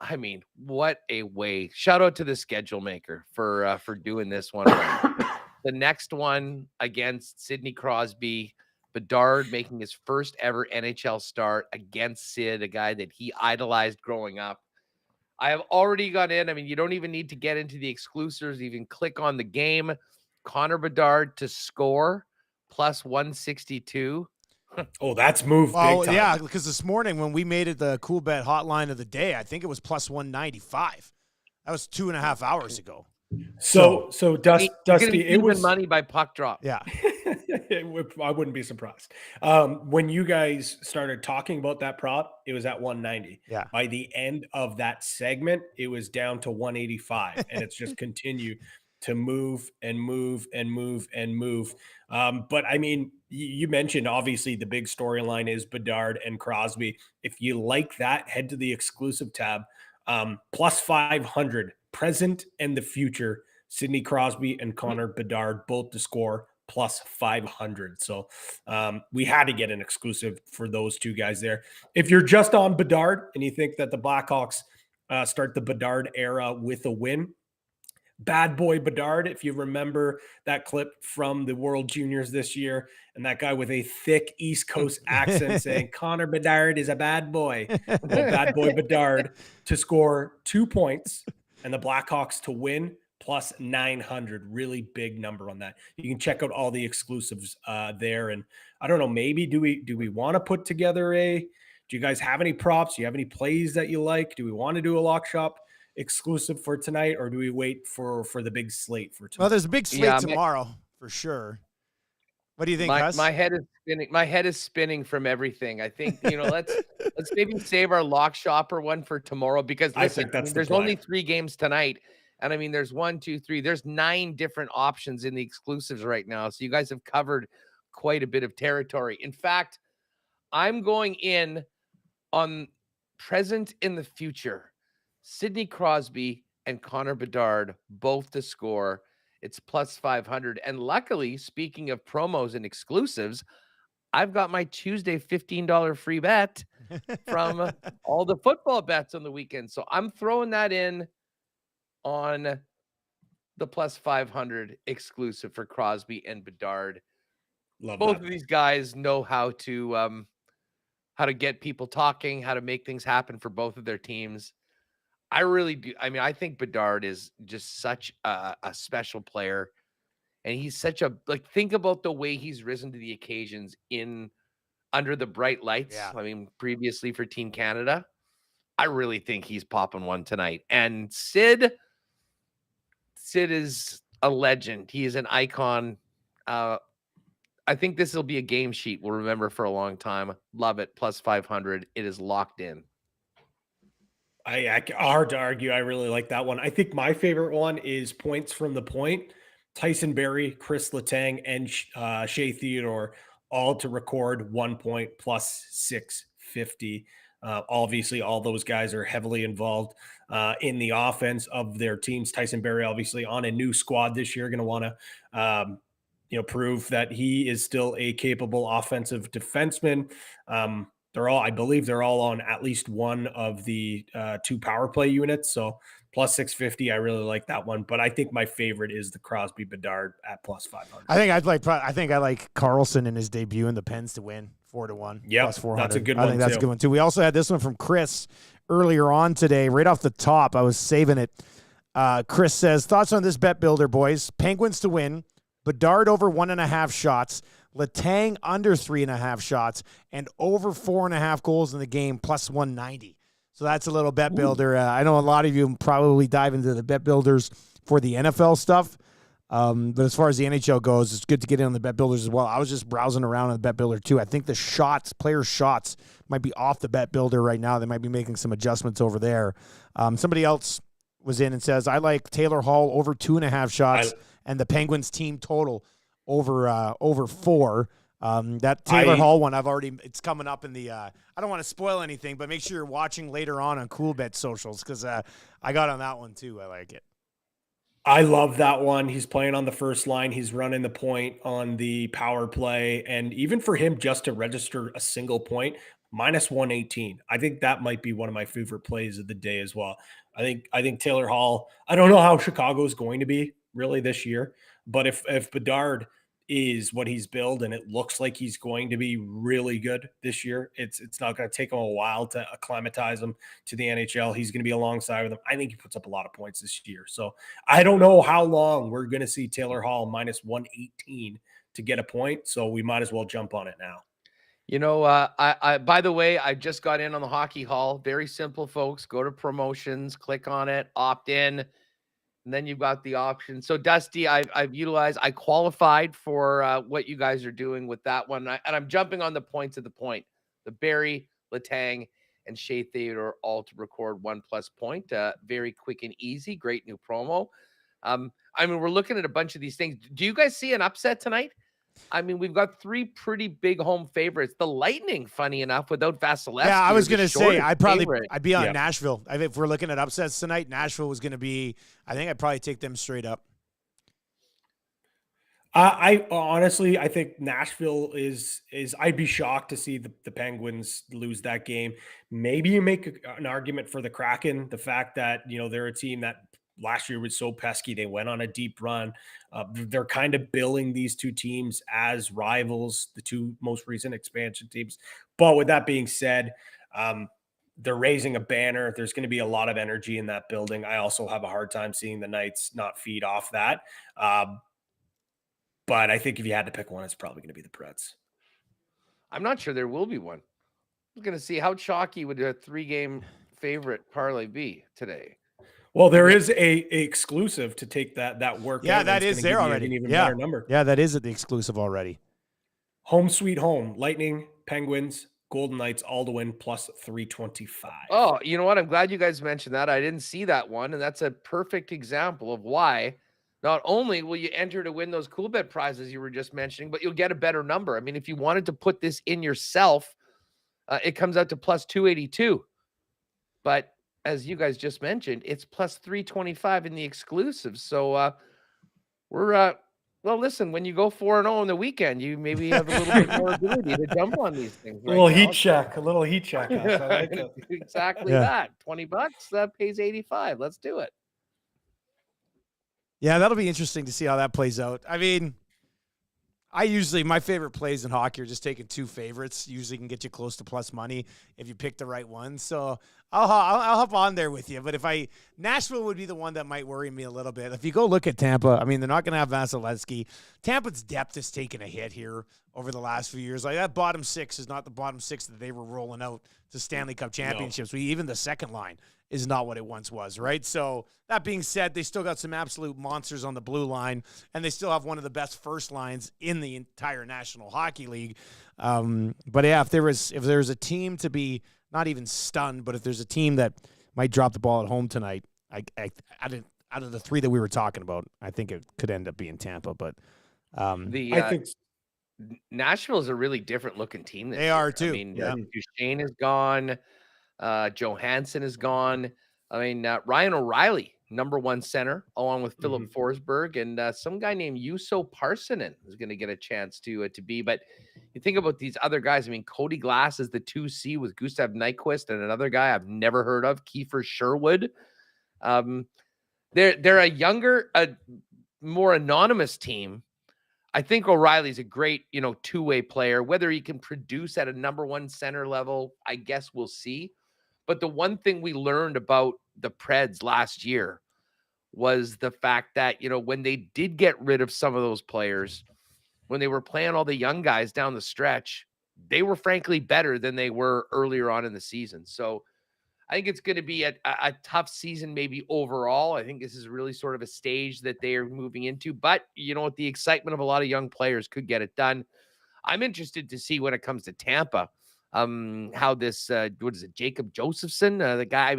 I mean, what a way. Shout out to the schedule maker for doing this one. The next one against Sidney Crosby, Bedard making his first ever NHL start against Sid, a guy that he idolized growing up. I have already got in. I mean, you don't even need to get into the exclusives. Even click on the game. Connor Bedard to score plus 162. Oh, that's moved. Well, big time. yeah, because this morning when we made it the Cool Bet hotline of the day, I think it was plus 195. That was 2.5 hours ago. So Dusty, it was money by puck drop. Yeah. I wouldn't be surprised. When you guys started talking about that prop, it was at 190. Yeah. By the end of that segment, it was down to 185, and it's just continued to move and move and move and move. But I mean, you mentioned obviously the big storyline is Bedard and Crosby. If you like that, head to the exclusive tab. Plus 500, present and the future. Sidney Crosby and Connor Bedard both to score plus 500. So we had to get an exclusive for those two guys there. If you're just on Bedard and you think that the Blackhawks start the Bedard era with a win, Bad Boy Bedard, if you remember that clip from the World Juniors this year, and that guy with a thick East Coast accent saying Connor Bedard is a bad boy. Well, Bad Boy Bedard to score 2 points and the Blackhawks to win plus 900. Really big number on that. You can check out all the exclusives there. And I don't know, maybe do we want to put together do you guys have any props? Do you have any plays that you like? Do we want to do a lock shop exclusive for tonight, or do we wait for the big slate for tonight? Well, there's a big slate tomorrow for sure. What do you think, Huss? My head is spinning. My head is spinning from everything. I think, let's maybe save our lock shopper one for tomorrow, because listen, there's only 3 games tonight. And I mean, there's 1, 2, 3. There's 9 different options in the exclusives right now. So you guys have covered quite a bit of territory. In fact, I'm going in on present in the future. Sidney Crosby and Connor Bedard both to score. It's plus 500. And luckily, speaking of promos and exclusives, I've got my Tuesday $15 free bet from all the football bets on the weekend. So I'm throwing that in on the plus 500 exclusive for Crosby and Bedard. Both of these guys know how to get people talking, how to make things happen for both of their teams. I really do. I mean, I think Bedard is just such a special player, and he's such think about the way he's risen to the occasions under the bright lights. Yeah. I mean, previously for Team Canada, I really think he's popping one tonight. And Sid is a legend. He is an icon. I think this will be a game sheet we'll remember for a long time. Love it. Plus 500. It is locked in. I hard to argue. I really like that one. I think my favorite one is points from the point. Tyson Barrie, Chris Letang, and Shea Theodore all to record 1 point plus 650. Obviously, all those guys are heavily involved in the offense of their teams. Tyson Barrie, obviously, on a new squad this year, going to want to prove that he is still a capable offensive defenseman. I believe they're all on at least one of the 2 power play units. So plus 650, I really like that one. But I think my favorite is the Crosby Bedard at plus 500. I think I like Carlson in his debut in the Pens to win 4-1. Yeah, plus 400. that's a good one. I think that's a good one too. We also had this one from Chris earlier on today, right off the top. I was saving it. Chris says, thoughts on this bet builder, boys? Penguins to win, Bedard over 1.5 shots, Letang under 3.5 shots, and over 4.5 goals in the game, plus 190. So that's a little bet builder. I know a lot of you probably dive into the bet builders for the NFL stuff. But as far as the NHL goes, it's good to get in on the bet builders as well. I was just browsing around on the bet builder too. I think the player shots might be off the bet builder right now. They might be making some adjustments over there. Somebody else was in and says, I like Taylor Hall over 2.5 shots and the Penguins team total over 4. That Taylor Hall one, it's coming up in the, I don't want to spoil anything, but make sure you're watching later on Cool Bet socials, because I got on that one too. I like it. I love that one. He's playing on the first line. He's running the point on the power play. And even for him just to register a single point, minus 118. I think that might be one of my favorite plays of the day as well. I think Taylor Hall, I don't know how Chicago is going to be really this year, but if Bedard is what he's billed and it looks like he's going to be really good this year, it's not going to take him a while to acclimatize him to the NHL. He's going to be alongside with him. I think he puts up a lot of points this year. So I don't know how long we're going to see Taylor Hall minus 118 to get a point. So we might as well jump on it now. I by the way, I just got in on the Hockey Hall. Very simple, folks. Go to promotions, click on it, opt in, and then you've got the option. So Dusty, I've utilized, I qualified for what you guys are doing with that one. And I'm jumping on the points of the point. The Barry, Letang, and Shea Theodore all to record 1+ point. Very quick and easy. Great new promo. We're looking at a bunch of these things. Do you guys see an upset tonight? We've got 3 pretty big home favorites. The Lightning, funny enough, without Vasilevsky. Yeah, I was going to say, I'd be on Yeah. Nashville. If we're looking at upsets tonight, Nashville was going to be, I think I'd probably take them straight up. I honestly, I think Nashville is I'd be shocked to see the Penguins lose that game. Maybe you make an argument for the Kraken, the fact that, they're a team that last year was so pesky. They went on a deep run. They're kind of billing these two teams as rivals, the two most recent expansion teams. But with that being said, they're raising a banner. There's going to be a lot of energy in that building. I also have a hard time seeing the Knights not feed off that. But I think if you had to pick one, it's probably going to be the Preds. I'm not sure there will be one. I'm going to see how chalky would a 3-game favorite parlay be today. Well, there is a exclusive to take that work. Yeah, that is there already. An even better number. Yeah, that is the exclusive already. Home sweet home. Lightning, Penguins, Golden Knights, all to win plus 325. Oh, you know what? I'm glad you guys mentioned that. I didn't see that one, and that's a perfect example of why not only will you enter to win those cool bet prizes you were just mentioning, but you'll get a better number. If you wanted to put this in yourself, it comes out to plus 282. But as you guys just mentioned, it's plus 325 in the exclusive. So well, listen, when you go 4-0 on the weekend, you maybe have a little bit more ability to jump on these things. A little heat check. I like it. Exactly that. $20, that pays 85. Let's do it. Yeah, that'll be interesting to see how that plays out. My favorite plays in hockey are just taking 2 favorites. Usually can get you close to plus money if you pick the right one. So I'll hop on there with you. But Nashville would be the one that might worry me a little bit. If you go look at Tampa, they're not going to have Vasilevsky. Tampa's depth has taken a hit here over the last few years. Like that bottom 6 is not the bottom 6 that they were rolling out to Stanley Cup championships. No. Even the second line is not what it once was, right? So that being said, they still got some absolute monsters on the blue line, and they still have one of the best first lines in the entire National Hockey League. But yeah, if there's a team to be not even stunned, but if there's a team that might drop the ball at home tonight, out of the 3 that we were talking about, I think it could end up being Tampa. But I think Nashville is a really different looking team. They are too. Duchesne is gone. Johansson is gone. Ryan O'Reilly, number 1 center, along with Philip Forsberg, and some guy named Juuso Parssinen is going to get a chance to be. But you think about these other guys. Cody Glass is the 2C with Gustav Nyquist and another guy I've never heard of, Kiefer Sherwood. They're a younger, more anonymous team. I think O'Reilly's a great, two-way player. Whether he can produce at a number 1 center level, I guess we'll see. But the one thing we learned about the Preds last year was the fact that, when they did get rid of some of those players, when they were playing all the young guys down the stretch, they were frankly better than they were earlier on in the season. So I think it's going to be a tough season maybe overall. I think this is really sort of a stage that they are moving into. But, with the excitement of a lot of young players could get it done. I'm interested to see when it comes to Tampa, how this, what is it, Jacob Josephson, the guy,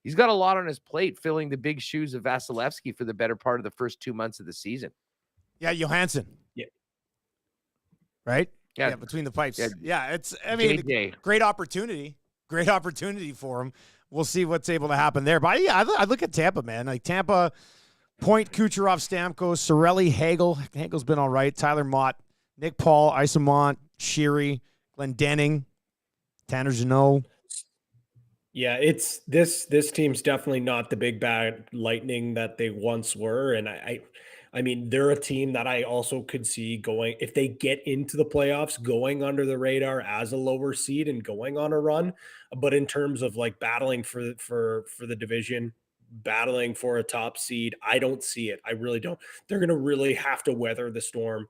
he's got a lot on his plate, filling the big shoes of Vasilevsky for the better part of the first 2 months of the season. Yeah, Johansson. Yeah. Right? Yeah, between the pipes. Yeah, it's, great opportunity. Great opportunity for him. We'll see what's able to happen there. But yeah, I look at Tampa, man. Like Tampa, Point, Kucherov, Stamkos, Cirelli, Hagel. Hagel's been all right. Tyler Mott, Nick Paul, Isamont, Sheary, Glendening, Tanner Jeannot. Yeah, it's this team's definitely not the big bad Lightning that they once were, and I mean they're a team that I also could see going, if they get into the playoffs, going under the radar as a lower seed and going on a run. But in terms of like battling for the division, battling for a top seed, I don't see it. I really don't. They're going to really have to weather the storm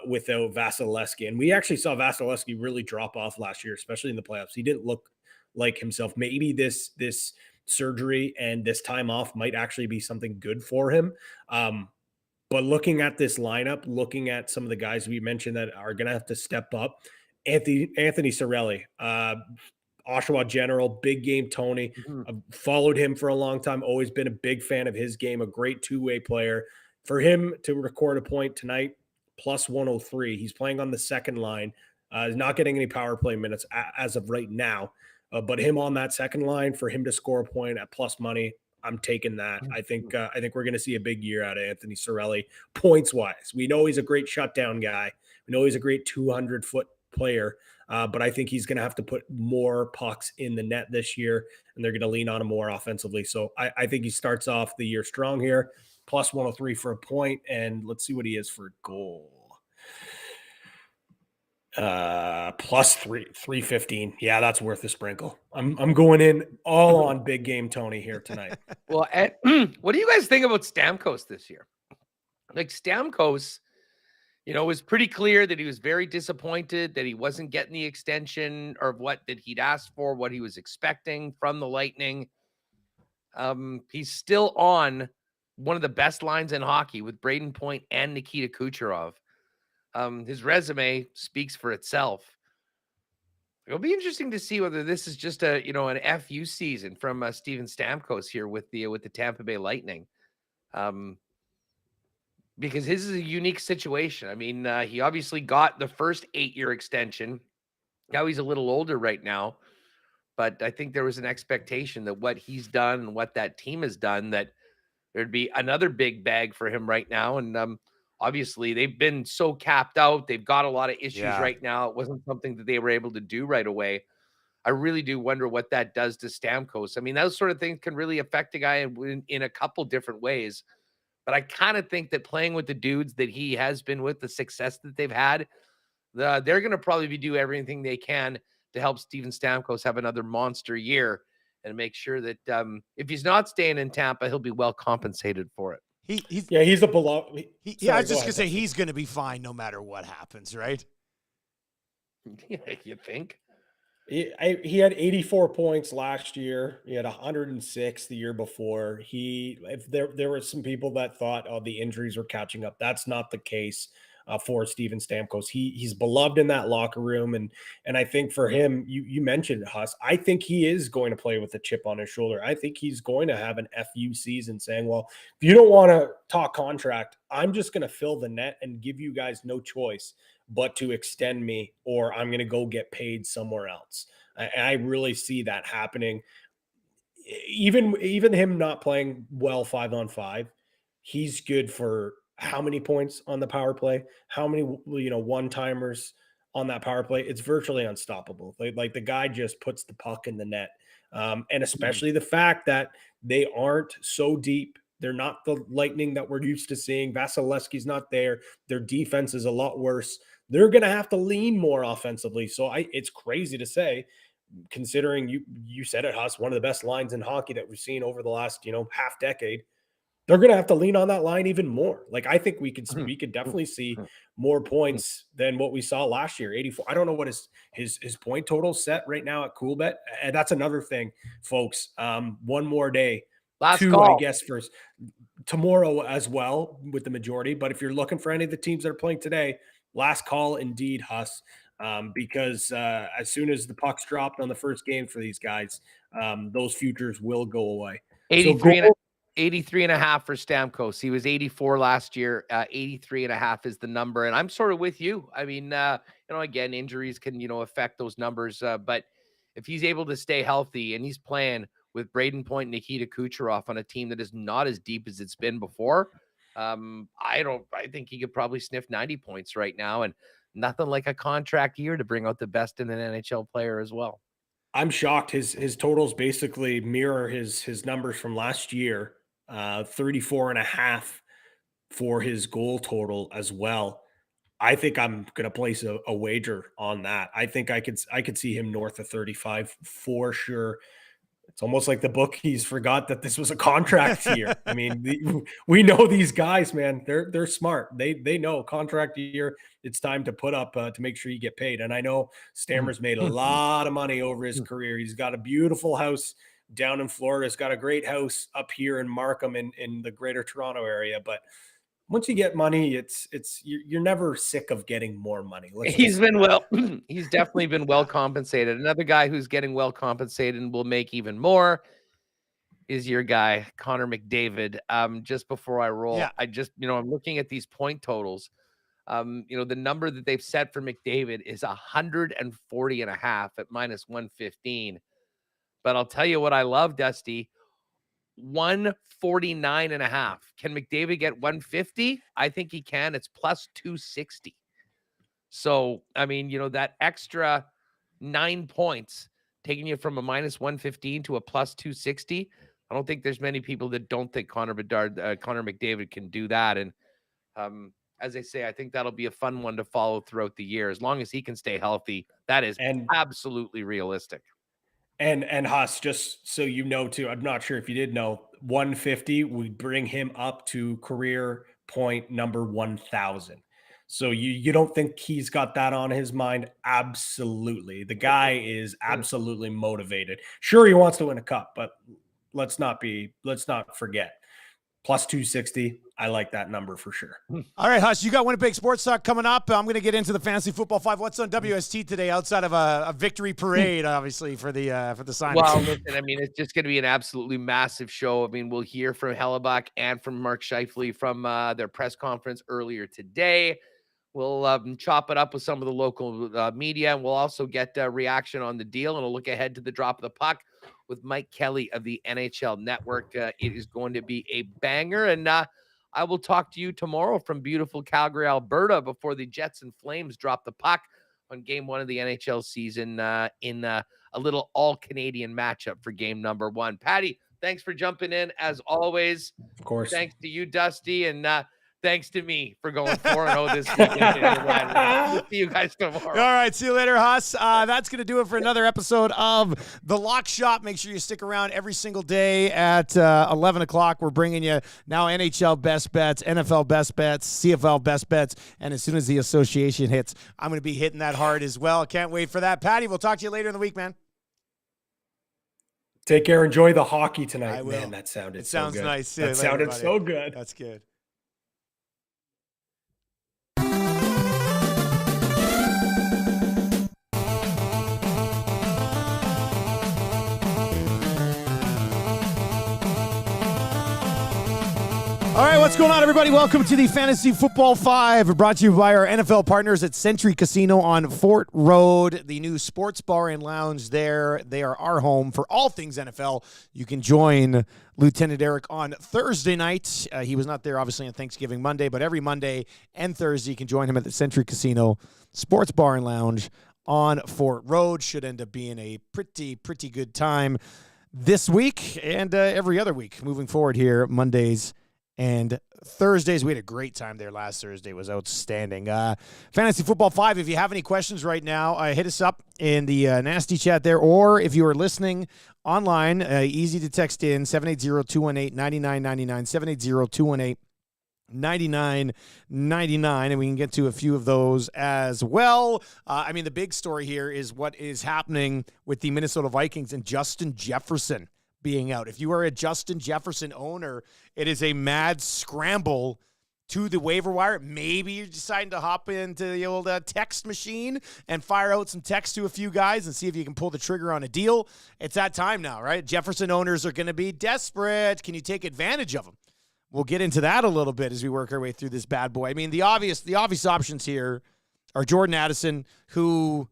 without Vasilevsky, and we actually saw Vasilevsky really drop off last year, especially in the playoffs. He didn't look like himself. Maybe this surgery and this time off might actually be something good for him. But looking at this lineup, looking at some of the guys we mentioned that are going to have to step up, Anthony Cirelli, Oshawa General, big game Tony. I've followed him for a long time, always been a big fan of his game, a great two-way player. For him to record a point tonight, plus 103, he's playing on the second line. He's not getting any power play minutes as of right now. But him on that second line, for him to score a point at plus money, I'm taking that. I think we're going to see a big year out of Anthony Cirelli points wise. We know he's a great shutdown guy. We know he's a great 200-foot player. But I think he's going to have to put more pucks in the net this year, and they're going to lean on him more offensively. So I think he starts off the year strong here, plus 103 for a point, and let's see what he is for a goal. Plus 315. Yeah, that's worth a sprinkle. I'm going in all on big game Tony here tonight. Well, what do you guys think about Stamkos this year? Like Stamkos, it was pretty clear that he was very disappointed that he wasn't getting the extension or what that he'd asked for, what he was expecting from the Lightning. He's still on one of the best lines in hockey with Braden Point and Nikita Kucherov. His resume speaks for itself. It'll be interesting to see whether this is just an FU season from Steven Stamkos here with the Tampa Bay Lightning. Because his is a unique situation. I mean, he obviously got the first 8-year extension. Now he's a little older right now, but I think there was an expectation that what he's done and what that team has done, that there'd be another big bag for him right now. And obviously they've been so capped out. They've got a lot of issues right now. It wasn't something that they were able to do right away. I really do wonder what that does to Stamkos. I mean, those sort of things can really affect a guy in a couple different ways. But I kind of think that playing with the dudes that he has been with, the success that they've had, they're going to probably do everything they can to help Steven Stamkos have another monster year and make sure that if he's not staying in Tampa, he'll be well compensated for it. He's a beloved. I was just going to say he's going to be fine no matter what happens, right? Yeah, you think? He had 84 points last year. He had 106 the year before. There were some people that thought, the injuries were catching up. That's not the case for Steven Stamkos. He's beloved in that locker room, and I think for him, you mentioned Huss. I think he is going to play with a chip on his shoulder. I think he's going to have an FU season, saying, "Well, if you don't want to talk contract, I'm just going to fill the net and give you guys no choice but to extend me, or I'm going to go get paid somewhere else." I really see that happening. Even him not playing well 5-on-5, he's good for how many points on the power play, how many one-timers on that power play. It's virtually unstoppable. Like the guy just puts the puck in the net, and especially the fact that they aren't so deep. They're not the Lightning that we're used to seeing. Vasilevsky's not there. Their defense is a lot worse. They're going to have to lean more offensively. So it's crazy to say, considering you said it, Huss, one of the best lines in hockey that we've seen over the last, half decade. They're going to have to lean on that line even more. Like, I think we could definitely see more points than what we saw last year. 84. I don't know what his point total set right now at CoolBet. And that's another thing, folks. One more day. Last 2, call. I guess, for tomorrow as well with the majority. But if you're looking for any of the teams that are playing today, last call indeed, Huss. Because as soon as the puck's dropped on the first game for these guys, those futures will go away. 83 and a half for Stamkos. He was 84 last year. 83 and a half is the number. And I'm sort of with you. I mean, again, injuries can, affect those numbers. But if he's able to stay healthy and he's playing with Braden Point and Nikita Kucherov on a team that is not as deep as it's been before. I think he could probably sniff 90 points right now, and nothing like a contract year to bring out the best in an NHL player as well. I'm shocked. His totals basically mirror his numbers from last year, 34.5 for his goal total as well. I think I'm going to place a wager on that. I think I could see him north of 35 for sure. It's almost like the bookies forgot that this was a contract year. I mean, we know these guys, man. They're smart. They know contract year. It's time to put up to make sure you get paid. And I know Stammer's made a lot of money over his career. He's got a beautiful house down in Florida. He's got a great house up here in Markham in the Greater Toronto area. But once you get money, you're never sick of getting more money. He's definitely been well compensated. Another guy who's getting well compensated and will make even more is your guy, Connor McDavid. Just before I roll, I'm looking at these point totals. The number that they've set for McDavid is 140.5 at minus 115. But I'll tell you what I love, Dusty. 149.5. Can McDavid get 150? I think he can. It's plus 260. So, I mean, that extra 9 points taking you from a minus 115 to a plus 260. I don't think there's many people that don't think Connor McDavid can do that. And as I say, I think that'll be a fun one to follow throughout the year. As long as he can stay healthy, that is absolutely realistic. And Huss, just so you know, too, I'm not sure if you did know, 150 would bring him up to career point number 1,000. So you don't think he's got that on his mind? Absolutely. The guy is absolutely motivated. Sure, he wants to win a cup, but let's not forget. Plus 260. I like that number for sure. All right, Huss, you got Winnipeg Sports Talk coming up. I'm going to get into the Fantasy Football 5. What's on WST today outside of a victory parade, obviously, for the sign? Well, listen, I mean, it's just going to be an absolutely massive show. I mean, we'll hear from Hellebuck and from Mark Scheifele from their press conference earlier today. We'll chop it up with some of the local media, and we'll also get a reaction on the deal, and we'll look ahead to the drop of the puck with Mike Kelly of the NHL Network. It is going to be a banger, and I will talk to you tomorrow from beautiful Calgary, Alberta, before the Jets and Flames drop the puck on game 1 of the NHL season in a little all-Canadian matchup for game number 1. Patty, thanks for jumping in, as always. Of course. Thanks to you, Dusty, and thanks to me for going 4-0 this weekend. We'll see you guys tomorrow. All right, see you later, Huss. That's going to do it for another episode of The Lock Shop. Make sure you stick around every single day at 11 o'clock. We're bringing you now NHL best bets, NFL best bets, CFL best bets, and as soon as the association hits, I'm going to be hitting that hard as well. Can't wait for that. Patty, we'll talk to you later in the week, man. Take care. Enjoy the hockey tonight. I will. Man, that sounded so sounds good. nice. That sounded so good. That's good. All right, what's going on, everybody? Welcome to the Fantasy Football 5, brought to you by our NFL partners at Century Casino on Fort Road, the new sports bar and lounge there. They are our home for all things NFL. You can join Lieutenant Eric on Thursday night. He was not there, obviously, on Thanksgiving Monday, but every Monday and Thursday, you can join him at the Century Casino sports bar and lounge on Fort Road. Should end up being a pretty good time this week and every other week moving forward here, Mondays and Thursdays. We had a great time there last Thursday. It was outstanding. Fantasy Football 5, if you have any questions right now, hit us up in the nasty chat there, or if you are listening online, easy to text in, 780-218-9999, 780-218-9999, and we can get to a few of those as well. I mean, the big story here is what is happening with the Minnesota Vikings and Justin Jefferson being out. If you are a Justin Jefferson owner, it is a mad scramble to the waiver wire. Maybe you're deciding to hop into the old text machine and fire out some text to a few guys and see if you can pull the trigger on a deal. It's that time now, right? Jefferson owners are going to be desperate. Can you take advantage of them? We'll get into that a little bit as we work our way through this bad boy. I mean, the obvious options here are Jordan Addison, who,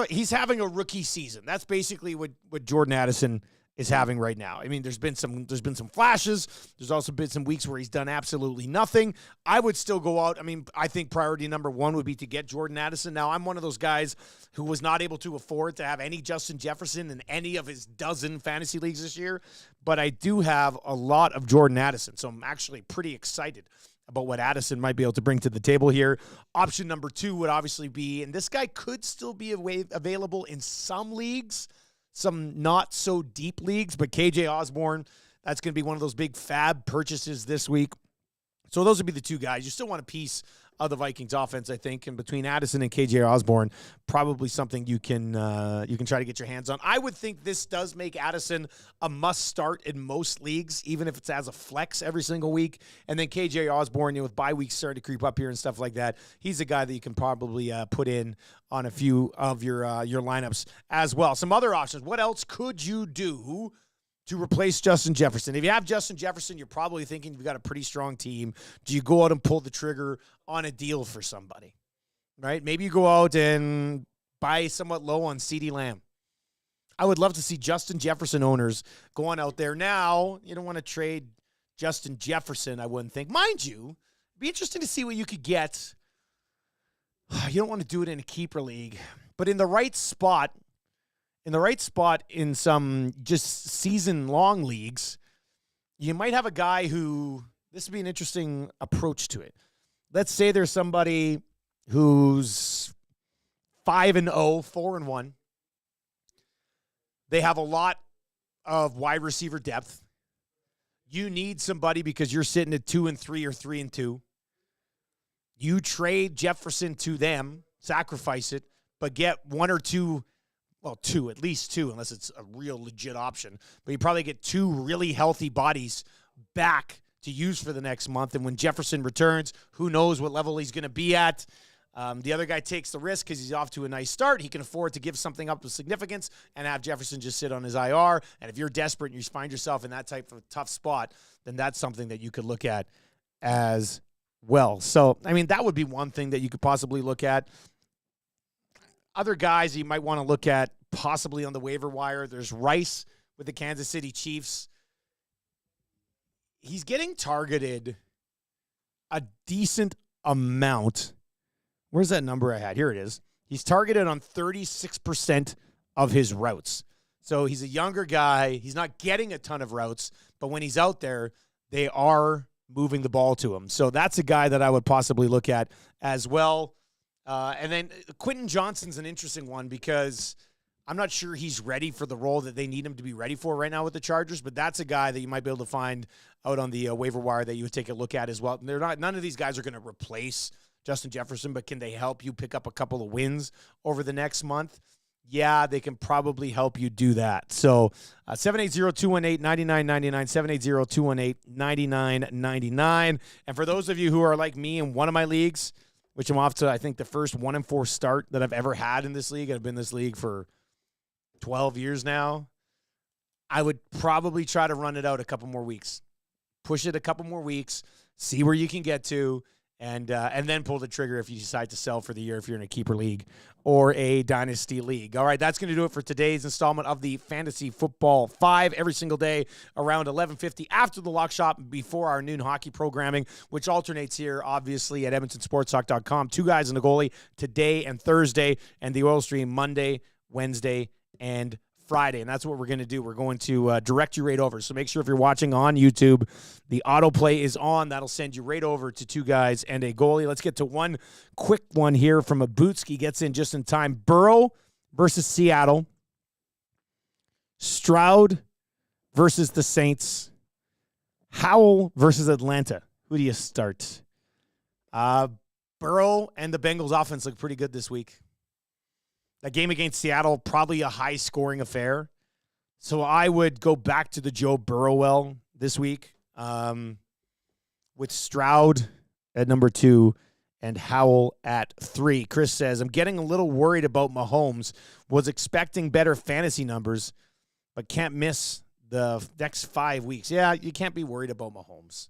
he's having a rookie season. That's basically what Jordan Addison is having right now. I mean, there's been some flashes. There's also been some weeks where he's done absolutely nothing. I would still go out. I mean, I think priority number one would be to get Jordan Addison. Now, I'm one of those guys who was not able to afford to have any Justin Jefferson in any of his dozen fantasy leagues this year, but I do have a lot of Jordan Addison, so I'm actually pretty excited about what Addison might be able to bring to the table here. Option number two would obviously be, and this guy could still be available in some leagues, some not so deep leagues, but KJ Osborne, that's going to be one of those big fab purchases this week. So those would be the two guys. You still want a piece of the Vikings offense, I think, and between Addison and KJ Osborne, probably something you can try to get your hands on. I would think this does make Addison a must start in most leagues, even if it's as a flex every single week. And then KJ Osborne, with bye weeks starting to creep up here and stuff like that, he's a guy that you can probably put in on a few of your lineups as well. Some other options. What else could you do to replace Justin Jefferson? If you have Justin Jefferson, you're probably thinking you've got a pretty strong team. Do you go out and pull the trigger on a deal for somebody, right? Maybe you go out and buy somewhat low on CeeDee Lamb. I would love to see Justin Jefferson owners going out there. Now, you don't want to trade Justin Jefferson, I wouldn't think. Mind you, it'd be interesting to see what you could get. You don't want to do it in a keeper league, but in the right spot, in some just season-long leagues, you might have a guy who, this would be an interesting approach to it. Let's say there's somebody who's 5-0, 4-1. They have a lot of wide receiver depth. You need somebody because you're sitting at 2-3 or 3-2. You trade Jefferson to them, sacrifice it, but get one or two. Well, at least two, unless it's a real legit option. But you probably get two really healthy bodies back to use for the next month. And when Jefferson returns, who knows what level he's going to be at. The other guy takes the risk because he's off to a nice start. He can afford to give something up with significance and have Jefferson just sit on his IR. And if you're desperate and you find yourself in that type of tough spot, then that's something that you could look at as well. So, I mean, that would be one thing that you could possibly look at. Other guys you might want to look at possibly on the waiver wire. There's Rice with the Kansas City Chiefs. He's getting targeted a decent amount. Where's that number I had? Here it is. He's targeted on 36% of his routes. So he's a younger guy. He's not getting a ton of routes, but when he's out there, they are moving the ball to him. So that's a guy that I would possibly look at as well. And then Quentin Johnston's an interesting one because I'm not sure he's ready for the role that they need him to be ready for right now with the Chargers, but that's a guy that you might be able to find out on the waiver wire that you would take a look at as well. None of these guys are going to replace Justin Jefferson, but can they help you pick up a couple of wins over the next month? Yeah, they can probably help you do that. So 780-218-9999, 780-218-9999. And for those of you who are like me in one of my leagues, which I'm off to, I think, the first 1-4 start that I've ever had in this league. I've been in this league for 12 years now. I would probably try to run it out a couple more weeks. Push it a couple more weeks, see where you can get to, and then pull the trigger if you decide to sell for the year if you're in a keeper league or a dynasty league. All right, that's going to do it for today's installment of the Fantasy Football 5 every single day around 11:50 after the lock shop before our noon hockey programming, which alternates here, obviously, at EdmontonSportsTalk.com. Two guys and a goalie today and Thursday, and the oil stream Monday, Wednesday, and Friday, and that's what we're going to do. We're going to direct you right over. So make sure if you're watching on YouTube, the autoplay is on. That'll send you right over to two guys and a goalie. Let's get to one quick one here from a Bootski. Gets in just in time. Burrow versus Seattle. Stroud versus the Saints. Howell versus Atlanta. Who do you start? Burrow and the Bengals offense look pretty good this week. That game against Seattle, probably a high-scoring affair. So I would go back to the Joe Burrow this week with Stroud at number 2 and Howell at 3. Chris says, I'm getting a little worried about Mahomes. Was expecting better fantasy numbers, but can't miss the next 5 weeks. Yeah, you can't be worried about Mahomes.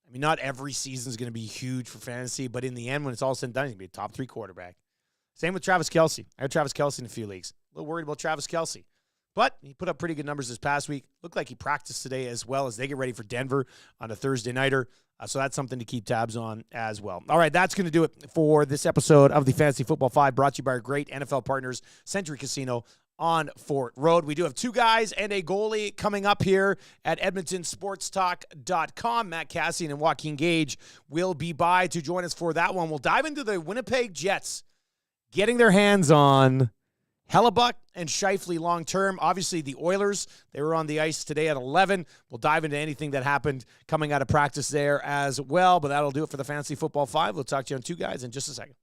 I mean, not every season is going to be huge for fantasy, but in the end, when it's all said and done, he's going to be a top 3 quarterback. Same with Travis Kelce. I had Travis Kelce in a few leagues. A little worried about Travis Kelce. But he put up pretty good numbers this past week. Looked like he practiced today as well as they get ready for Denver on a Thursday nighter. So that's something to keep tabs on as well. All right, that's going to do it for this episode of the Fantasy Football 5, brought to you by our great NFL partners, Century Casino on Fort Road. We do have 2 guys and a goalie coming up here at EdmontonSportsTalk.com. Matt Cassian and Joaquin Gage will be by to join us for that one. We'll dive into the Winnipeg Jets getting their hands on Hellebuck and Scheifele long-term. Obviously, the Oilers, they were on the ice today at 11. We'll dive into anything that happened coming out of practice there as well, but that'll do it for the Fantasy Football 5. We'll talk to you on 2 guys in just a second.